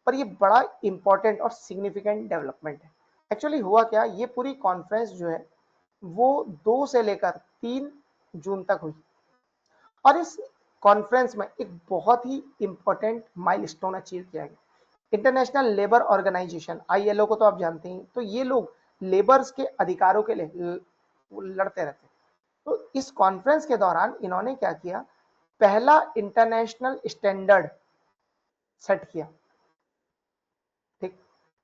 पर ये बड़ा इंपॉर्टेंट और सिग्निफिकेंट डेवलपमेंट है। एक्चुअली हुआ क्या, ये पूरी कॉन्फ्रेंस जो है वो 2 से लेकर 3 जून तक हुई, और इस कॉन्फ्रेंस में एक बहुत ही इंपॉर्टेंट माइलस्टोन अचीव किया गया। इंटरनेशनल लेबर ऑर्गेनाइजेशन ILO को तो आप जानते हैं, तो ये लोग लेबर्स के अधिकारों के लिए लड़ते रहते हैं। तो इस कॉन्फ्रेंस के दौरान इन्होंने क्या किया? पहला इंटरनेशनल स्टैंडर्ड सेट किया, ठीक।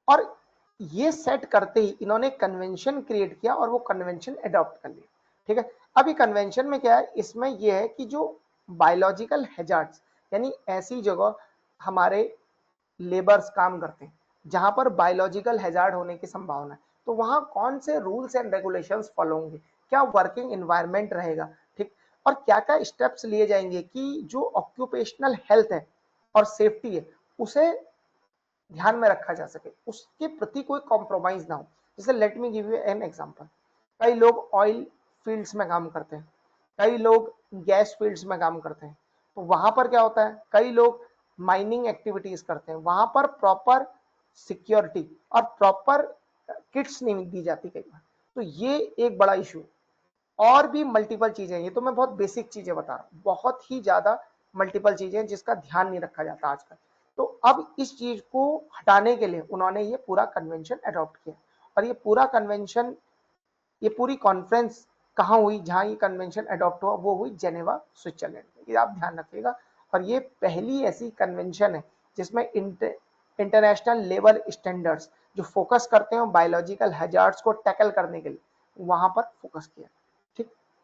और ये सेट करते ही इन्होंने कन्वेंशन क्रिएट किया, और वो कन्वेंशन अडॉप्ट कर लिया, ठीक है। अभी कन्वेंशन में क्या है? इसमें यह है कि जो बायोलॉजिकल हैजार्ड्स, यानी ऐसी जगह हमारे लेबर्स काम करते हैं जहां पर बायोलॉजिकल हैजार्ड होने की संभावना है, तो वहां कौन से रूल्स एंड रेगुलेशंस फॉलो होंगे, क्या वर्किंग एनवायरनमेंट रहेगा, ठीक। और क्या क्या स्टेप्स लिए जाएंगे कि जो ऑक्यूपेशनल हेल्थ है और सेफ्टी है उसे ध्यान में रखा जा सके, उसके प्रति कोई कॉम्प्रोमाइज ना हो। जैसे let me give you an example. कई लोग ऑयल फील्ड्स में काम करते हैं, कई लोग गैस फील्ड्स में काम करते हैं। तो वहां पर क्या होता है? कई लोग माइनिंग एक्टिविटीज करते हैं, वहां पर प्रॉपर सिक्योरिटी और प्रॉपर किट्स नहीं दी जाती कई बार। तो ये एक बड़ा इशू। और भी मल्टीपल चीजें, ये तो मैं बहुत बेसिक चीजें बता रहा हूँ, बहुत ही ज्यादा मल्टीपल चीजें जिसका ध्यान नहीं रखा जाता आजकल। तो अब इस चीज को हटाने के लिए उन्होंने ये पूरा कन्वेंशन अडॉप्ट किया, और ये पूरा कन्वेंशन, ये पूरी कॉन्फ्रेंस कहाँ हुई? जहां ये कन्वेंशन अडॉप्ट हुआ वो हुई जेनेवा, स्विट्जरलैंड में। ये आप ध्यान रखिएगा। और ये पहली ऐसी कन्वेंशन है जिसमें इंटरनेशनल लेबर स्टैंडर्ड्स जो फोकस करते हैं बायोलॉजिकल हैजार्ड्स को टैकल करने के लिए, वहां पर फोकस किया,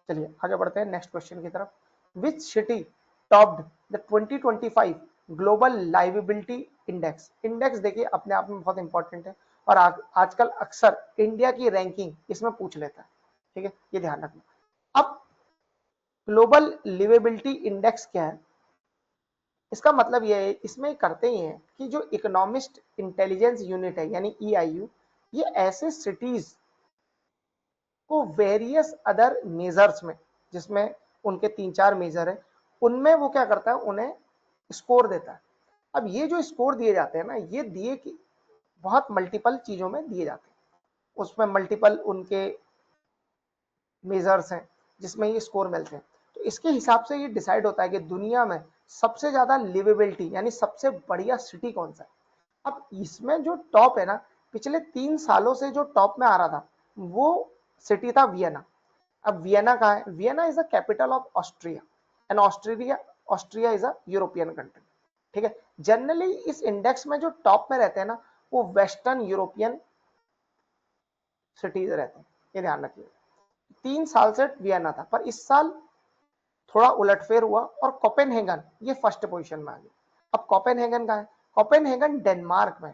चलिए आगे बढ़ते हैं नेक्स्ट क्वेश्चन की तरफ। Which city topped the 2025 global liveability index. Index देखिए अपने आप में बहुत इंपॉर्टेंट है और आजकल अक्सर इंडिया की रैंकिंग इसमें पूछ लेता है, ठीक है, ये ध्यान रखना। अब ग्लोबल लिवेबिलिटी इंडेक्स क्या है, इसका मतलब ये है, इसमें करते ही है कि जो इकोनॉमिस्ट इंटेलिजेंस यूनिट है यानी ईआईयू, ये ऐसे सिटीज को वेरियस अदर मेजर्स में, जिसमें उनके 3-4 मेजर है, उनमें वो क्या करता है, उन्हें स्कोर देता है। अब ये जो स्कोर दिए जाते हैं ना, ये दिए कि बहुत मल्टीपल चीजों में दिए जाते हैं, उसमें मल्टीपल उनके मेजर्स हैं जिसमें ये स्कोर मिलते हैं। तो इसके हिसाब से ये डिसाइड होता है कि दुनिया में सबसे ज्यादा लिवेबिलिटी यानी सबसे बढ़िया सिटी कौन सा है। अब इसमें जो टॉप है ना, पिछले 3 सालों से जो टॉप में आ रहा था वो सिटी था वियना। अब वियना कहाँ है, Vienna is the capital of Austria and Austria is a European country, ठीक है। जनरली इस इंडेक्स में जो टॉप में रहते हैं ना, वो वेस्टर्न यूरोपियन सिटीज रहते हैं, ये ध्यान रखिए। 3 साल से वियना था, पर इस साल थोड़ा उलटफेर हुआ और कोपेनहेगन ये फर्स्ट पोजीशन में आ गया। अब कोपेनहेगन का है, कोपेनहेगन डेनमार्क में,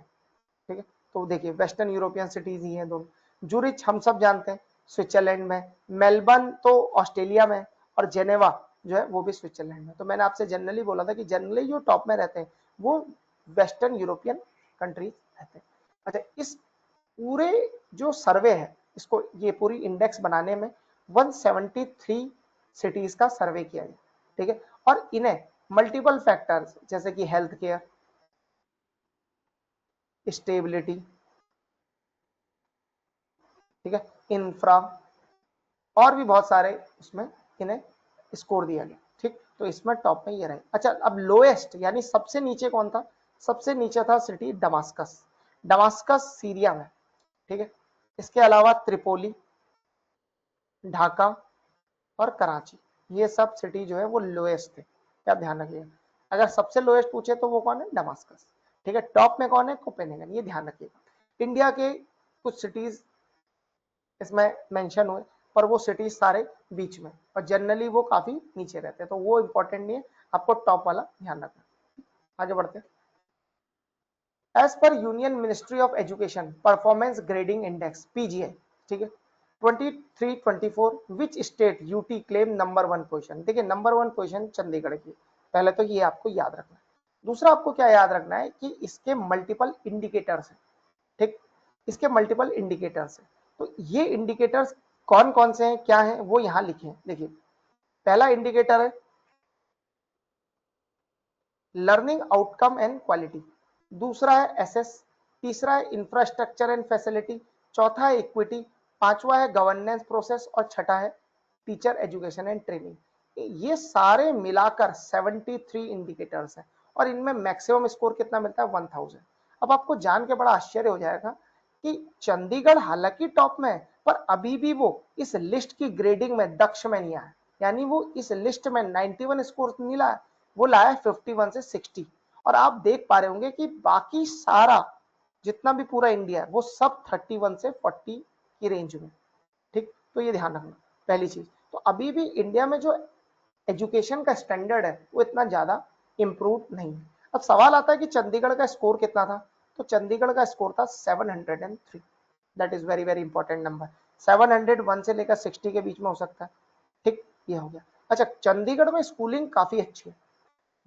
ठीक है। तो देखिए वेस्टर्न यूरोपियन सिटीज ही हैं दोनों। जूरिच हम सब जानते हैं स्विट्जरलैंड में, मेलबर्न तो ऑस्ट्रेलिया में, और जेनेवा जो है वो भी स्विट्जरलैंड में। तो मैंने आपसे जनरली बोला था कि जनरली जो टॉप में रहते हैं वो वेस्टर्न यूरोपियन कंट्रीज रहते हैं। अच्छा, इस पूरे जो सर्वे है, इसको ये पूरी इंडेक्स बनाने में 173 सिटीज का सर्वे किया गया, ठीक है। और इन्हें मल्टीपल फैक्टर्स जैसे कि हेल्थ केयर, स्टेबिलिटी, ठीक है, इंफ्रा और भी बहुत सारे उसमें इन्हें स्कोर दिया गया, ठीक। तो इसमें टॉप में ये रहे। अच्छा, अब लोएस्ट यानी सबसे नीचे कौन था, सबसे नीचे था सिटी डमास्कस, डमास्कस सीरिया में, ठीक है। इसके अलावा त्रिपोली, ढाका और कराची, ये सब सिटी जो है वो लोएस्ट थे, क्या ध्यान रखिएगा। अगर सबसे लोएस्ट पूछे तो वो कौन है, डमास्कस, ठीक है। टॉप में कौन है, कोपेनहेगन, ये ध्यान रखिएगा। इंडिया के कुछ सिटीज इसमें मेंशन हुए, पर वो सिटीज सारे बीच में, और जनरली वो काफी नीचे रहते हैं, तो वो इंपॉर्टेंट नहीं है, आपको टॉप वाला ध्यान रखना। आगे बढ़ते हैं। एज पर union ministry of education performance grading index PGI, ठीक है, 23-24 which state UT claim number 1 position. देखिए नंबर 1 पोजीशन चंडीगढ़ की, पहले तो ये आपको याद रखना है। दूसरा आपको क्या याद रखना है कि इसके मल्टीपल इंडिकेटर्स हैं, ठीक, इसके मल्टीपल इंडिकेटर्स हैं। तो ये इंडिकेटर्स कौन कौन से हैं, क्या हैं, वो यहां लिखे हैं। देखिए पहला इंडिकेटर है लर्निंग आउटकम एंड क्वालिटी, दूसरा है एसएस, तीसरा है इंफ्रास्ट्रक्चर एंड फैसिलिटी, चौथा है इक्विटी, पांचवा है गवर्नेंस प्रोसेस और छठा है टीचर एजुकेशन एंड ट्रेनिंग। ये सारे मिलाकर 73 इंडिकेटर्स हैं और इनमें मैक्सिमम स्कोर कितना मिलता है, 1000। अब आपको जान के बड़ा आश्चर्य हो जाएगा कि चंडीगढ़ हालांकि टॉप में है, पर अभी भी वो इस लिस्ट की ग्रेडिंग में दक्ष में नहीं आया, यानी वो इस लिस्ट में 91 स्कोर नहीं लाया, वो लाया 51 से 60। और आप देख पा रहे होंगे कि बाकी सारा जितना भी पूरा इंडिया है वो सब 31 से 40 की रेंज में, ठीक। तो ये ध्यान रखना पहली चीज। तो अभी भी इंडिया में जो एजुकेशन का स्टैंडर्ड है वो इतना ज्यादा इंप्रूव नहीं है। अब सवाल आता है कि चंडीगढ़ का स्कोर कितना था, तो चंडीगढ़ का स्कोर था 703, that is very very important number. 701 से लेकर 60 के बीच में हो सकता है, ठीक, ये हो गया। अच्छा, चंडीगढ़ में स्कूलिंग काफी अच्छी है,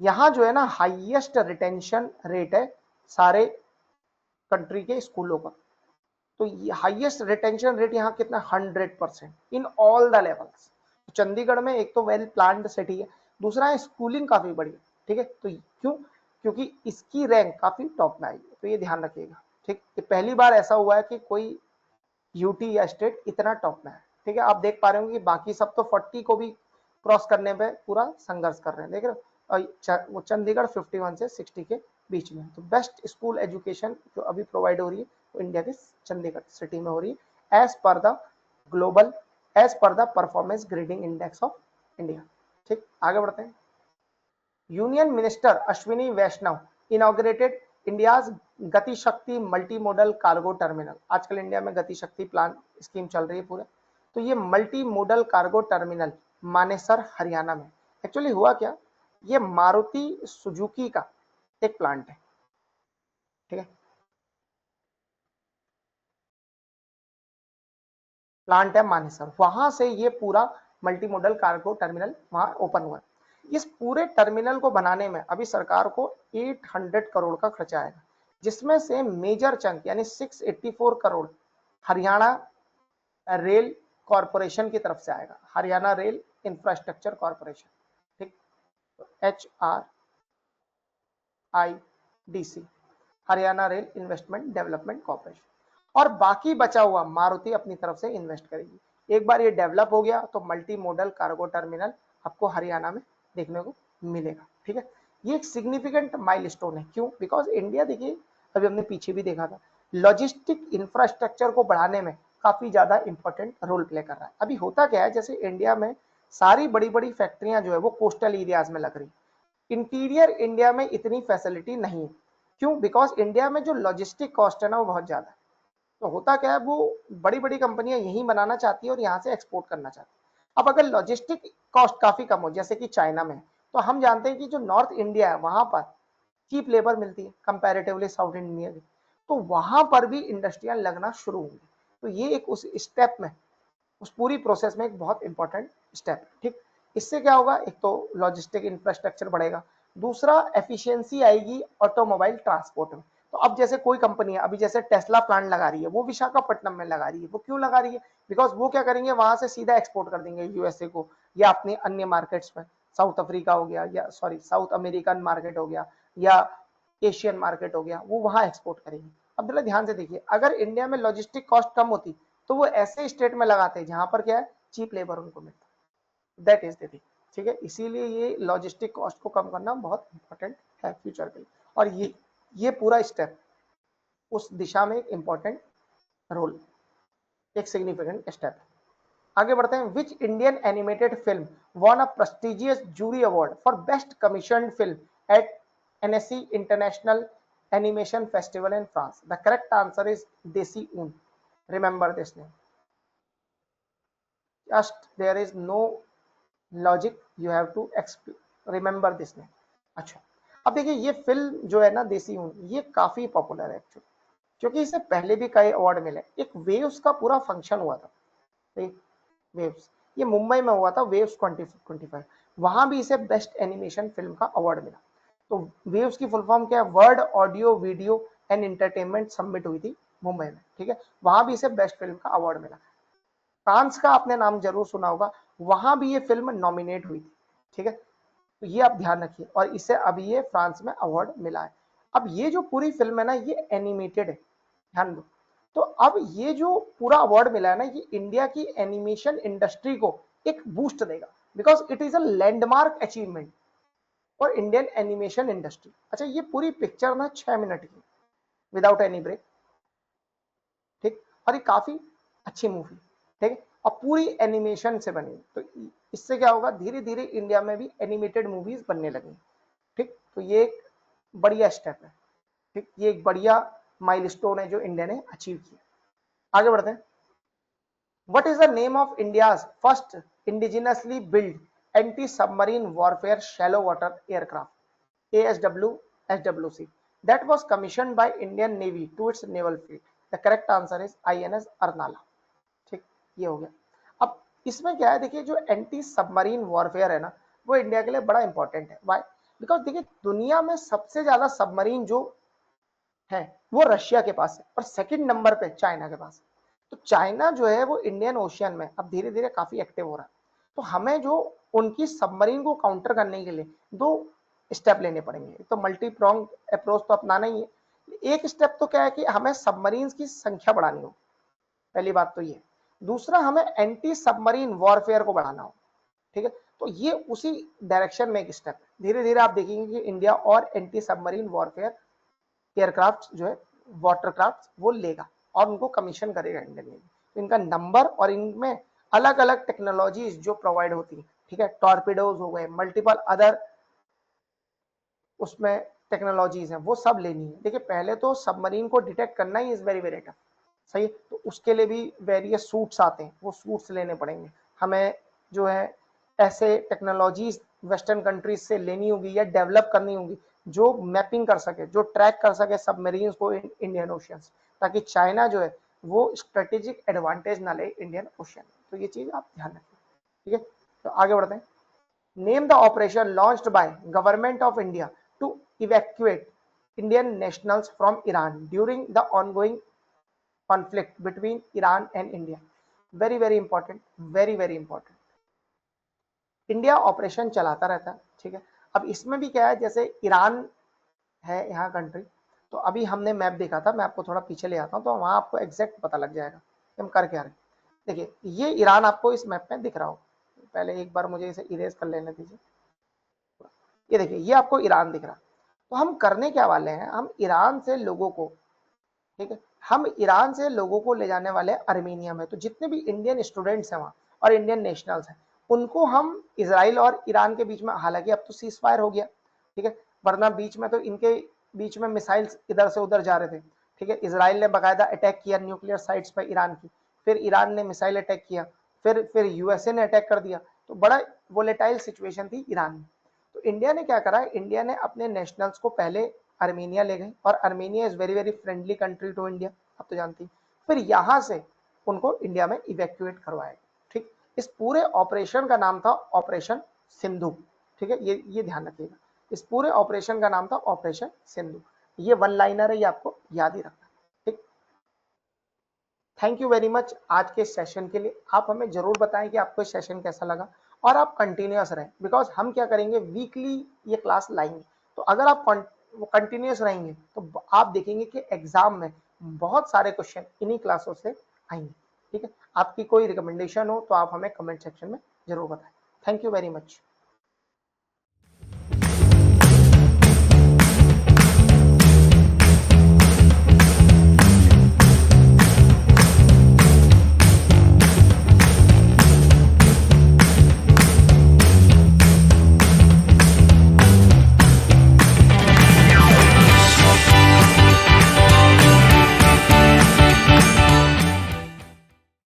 यहाँ जो है ना हाईएस्ट रिटेंशन रेट है सारे कंट्री के स्कूलों का। तो हाईएस्ट रिटेंशन रेट यहाँ कितना, 100% in all the levels. Chandigarh में एक तो वेल प्लान्ड सिटी है, दूसरा है स्कूलिंग काफी बढ़िया, ठीक है। तो क्यों, क्योंकि इसकी रैंक काफी टॉप में आई है, तो ये ध्यान रखिएगा, ठीक। ये पहली बार ऐसा हुआ है कि कोई यूटी या स्टेट इतना टॉप में है, ठीक है। आप देख पा रहे हो कि बाकी सब तो 40 को भी क्रॉस करने पे पूरा संघर्ष कर रहे हैं, देख रहे हो। और वो चंडीगढ़ 51 से 60 के बीच में। तो बेस्ट स्कूल एजुकेशन जो अभी प्रोवाइड हो रही है वो इंडिया के चंडीगढ़ सिटी में हो रही है, एज पर द ग्लोबल, एज पर the performance grading index of India, ठीक। आगे बढ़ते हैं। Union minister Ashwini Vaishnaw inaugurated India's Gati Shakti multi modal cargo terminal. आजकल इंडिया में गति शक्ति प्लान स्कीम चल रही है पूरे, तो ये multi modal cargo terminal Manesar Haryana में। एक्चुअली हुआ क्या, ये मारुति सुजुकी का एक प्लांट है, ठीक है, प्लांट है मानेसर, वहां से ये पूरा मल्टी मोडल कार्गो टर्मिनल वहां ओपन हुआ है। इस पूरे टर्मिनल को बनाने में अभी सरकार को 800 करोड़ का खर्चा आएगा, जिसमें से मेजर चंक यानी 684 करोड़ हरियाणा रेल कॉरपोरेशन की तरफ से आएगा, हरियाणा रेल इंफ्रास्ट्रक्चर कॉरपोरेशन, ठीक, HRIDC, Haryana rail investment development corporation. और बाकी बचा हुआ मारुति अपनी तरफ से इन्वेस्ट करेगी। एक बार ये डेवलप हो गया तो मल्टी मॉडल कार्गो टर्मिनल आपको हरियाणा में देखने को मिलेगा, ठीक है। ये एक सिग्निफिकेंट माइलस्टोन है, क्यों, बिकॉज इंडिया, देखिए अभी हमने पीछे भी देखा था, लॉजिस्टिक इंफ्रास्ट्रक्चर को बढ़ाने में काफी ज्यादा इंपॉर्टेंट रोल प्ले कर रहा है। अभी होता क्या है, जैसे इंडिया में सारी बड़ी बड़ी फैक्ट्रियां जो है वो कोस्टल एरियाज में लग रही, इंटीरियर इंडिया में इतनी फैसिलिटी नहीं है, क्यों, बिकॉज इंडिया में जो लॉजिस्टिक कॉस्ट है ना वो बहुत ज्यादा है। तो होता क्या है, वो बड़ी बड़ी कंपनियां यहीं बनाना चाहती है और यहाँ से एक्सपोर्ट करना चाहती है। अब अगर लॉजिस्टिक कॉस्ट काफी कम हो, जैसे कि चाइना में, तो हम जानते हैं कि जो नॉर्थ इंडिया है वहां पर चीप लेबर मिलती है कंपैरेटिवली साउथ इंडिया की, तो वहां पर भी इंडस्ट्रियां लगना शुरू होंगी। तो ये एक उस स्टेप में, उस पूरी प्रोसेस में एक बहुत इंपॉर्टेंट स्टेप है, ठीक। इससे क्या होगा, एक तो लॉजिस्टिक इंफ्रास्ट्रक्चर बढ़ेगा, दूसरा एफिशिएंसी आएगी ऑटोमोबाइल ट्रांसपोर्ट में। तो अब जैसे कोई कंपनी है, अभी जैसे टेस्ला प्लांट लगा रही है, वो विशाखापट्टनम में लगा रही है, वो क्यों लगा रही है, बिकॉज वो क्या करेंगे, वहां से सीधा एक्सपोर्ट कर देंगे यूएसए को या अपने अन्य मार्केट्स में, साउथ अफ्रीका हो गया, या सॉरी साउथ अमेरिकन मार्केट हो गया, या एशियन मार्केट हो गया, वो वहां एक्सपोर्ट करेंगे। अब जरा ध्यान से देखिए, अगर इंडिया में लॉजिस्टिक कॉस्ट कम होती तो वो ऐसे स्टेट में लगाते हैं जहां पर क्या है, चीप लेबर उनको मिलता है, दैट इज द थिंग, ठीक है। इसीलिए ये लॉजिस्टिक कॉस्ट को कम करना बहुत इंपॉर्टेंट है फ्यूचर के लिए, और ये पूरा स्टेप उस दिशा में एक इंपॉर्टेंट रोल, एक सिग्निफिकेंट स्टेप है। आगे बढ़ते हैं। Which Indian animated film won a prestigious jury award for best commission film at NSC international animation festival in France? The correct answer is Desi Oon. Remember this name, just there is no logic, you have to remember this name। अच्छा, अब देखिए ये film जो है ना देसी हूं, ये काफी पॉपुलर है एक्चुअली, क्योंकि इसे पहले भी कई अवार्ड मिले। एक वेव्स का पूरा फंक्शन हुआ था, वेव्स, ये मुंबई में हुआ था, वेव्स 2025, वहां भी इसे बेस्ट एनिमेशन फिल्म का अवार्ड मिला। तो वेव्स की फुल फॉर्म क्या है, world audio video and entertainment summit हुई थी मुंबई में, ठीक है, वहां भी इसे बेस्ट फिल्म का अवार्ड मिला। फ्रांस का आपने नाम जरूर सुना होगा, वहां भी ये फिल्म नॉमिनेट हुई थी, ठीक है, तो ये आप ध्यान रखिए, और इसे अभी ये फ्रांस में अवार्ड मिला है। अब ये जो पूरी फिल्म है ना, ये एनिमेटेड है, ध्यान दो। तो अब ये जो पूरा अवार्ड मिला है ना, ये इंडिया की एनिमेशन इंडस्ट्री को एक बूस्ट देगा, because it is a landmark achievement for Indian animation industry. अच्छा, ये पूरी पिक्चर ना 6 मिनट की, विदाउट एनी ब्रेक, ठीक, और ये काफी अच्छी मूवी, ठीक है, और पूरी एनिमेशन से बनी। तो इससे क्या होगा, धीरे धीरे इंडिया में भी एनिमेटेड मूवीज बनने लगी, ठीक। तो ये एक बढ़िया स्टेप है, ठीक, ये एक बढ़िया माइलस्टोन है जो इंडिया ने अचीव किया। आगे बढ़ते हैं। What is the name of India's first indigenously build anti submarine warfare shallow water aircraft ASW SWC that was commissioned by Indian Navy to its naval fleet? The correct answer is INS Arnala। ठीक, ये हो गया। अब इसमें क्या है, देखिए जो एंटी सबमरीन वॉरफेयर है ना, वो इंडिया के लिए बड़ा इंपॉर्टेंट है। वाई? बिकॉज देखिए दुनिया में सबसे ज्यादा सबमरीन जो है वो रशिया के पास है, और सेकंड नंबर पे चाइना के पास है। तो चाइना जो है वो इंडियन ओशियन में अब धीरे धीरे काफी एक्टिव हो रहा है। तो हमें जो उनकी सबमरीन को काउंटर करने के लिए दो स्टेप लेने पड़ेंगे। तो मल्टी प्रोंग अप्रोच तो अपनाना ही है। एक स्टेप तो क्या है कि हमें सबमरीन की संख्या बढ़ानी हो, पहली बात तो ये। दूसरा, हमें एंटी सबमरीन वॉरफेयर को बढ़ाना हो, ठीक है। तो ये उसी डायरेक्शन में एक स्टेप है। धीरे धीरे आप देखेंगे कि इंडिया और एंटी सबमरीन वॉरफेयर एयरक्राफ्ट जो है, वाटरक्राफ्ट, वो लेगा और उनको कमीशन करेगा इंडियन नेवी। तो इनका नंबर और इनमें अलग अलग टेक्नोलॉजीज जो प्रोवाइड होती है, ठीक है, टॉर्पिडोज हो गए, मल्टीपल अदर उसमें टेक्नोलॉजीज हैं, वो सब लेनी है। देखिए पहले तो सबमरीन को डिटेक्ट करना he is very very tough, सही है, तो उसके लिए भी वेरियस सूट्स आते हैं, वो सूट्स लेने पड़ेंगे हमें, जो है ऐसे टेक्नोलॉजीज वेस्टर्न कंट्रीज से लेनी होगी या डेवलप करनी होगी जो मैपिंग कर सके, जो ट्रैक कर सके सबमरीन्स को इंडियन ओशियंस, ताकि चाइना जो है वो स्ट्रेटेजिक एडवांटेज ना ले इंडियन ओशियन। तो ये चीज आप ध्यान रखिए, ठीक है। तो आगे बढ़ते हैं। Name the operation launched by government of India to evacuate Indian nationals from Iran during the ongoing conflict between Iran and India. Very very important, very very important. India operation चलाता रहता है, ठीक है। अब इसमें भी क्या है, जैसे ईरान है यहाँ कंट्री, तो अभी हमने मैप देखा था, मैं आपको थोड़ा पीछे ले आता हूँ तो वहां आपको एग्जैक्ट पता लग जाएगा कि हम कर क्या रहे। देखिए ये ईरान आपको इस मैप में दिख रहा हो, पहले एक बार मुझे इसे इरेज कर लेने दीजिए। ये देखिए ये आपको ईरान दिख रहा। तो हम करने क्या वाले हैं, हम ईरान से लोगों को, ठीक है, हम ईरान से लोगों को ले जाने वाले अर्मेनिया में। तो जितने भी इंडियन स्टूडेंट्स हैं वहाँ और इंडियन नेशनल्स हैं, उनको हम इसराइल और ईरान के बीच में, हालांकि अब तो सीज फायर हो गया, ठीक है, वरना बीच में तो इनके बीच में मिसाइल्स इधर से उधर जा रहे थे, ठीक है। इसराइल ने बाकायदा अटैक किया न्यूक्लियर साइट्स पर ईरान की, फिर ईरान ने मिसाइल अटैक किया, फिर यूएसए ने अटैक कर दिया, तो बड़ा वोलेटाइल सिचुएशन थी ईरान में। तो इंडिया ने क्या करा, इंडिया ने अपने नेशनल्स को पहले अर्मेनिया ले गए, और Armenia is very very friendly country to India, आप तो जानती हैं। फिर यहां से उनको इंडिया में इवैक्यूएट करवाया, ठीक। इस पूरे ऑपरेशन का नाम था ऑपरेशन सिंधु, ठीक है, ये ध्यान रखिएगा, इस पूरे ऑपरेशन का नाम था ऑपरेशन सिंधु। ये वन लाइनर है, ये आपको याद ही रखना, ठीक। थैंक यू वेरी मच आज के सेशन के लिए। आप हमें जरूर बताएं कि आपको सेशन कैसा लगा, और आप कंटिन्यूअस रहें, बिकॉज हम क्या करेंगे, वीकली ये क्लास लाएंगे। तो अगर आप कंटिन्यूअस रहेंगे तो आप देखेंगे कि एग्जाम में बहुत सारे क्वेश्चन इन्हीं क्लासों से आएंगे, ठीक है। आपकी कोई रिकमेंडेशन हो तो आप हमें कमेंट सेक्शन में जरूर बताएं। Thank you very much.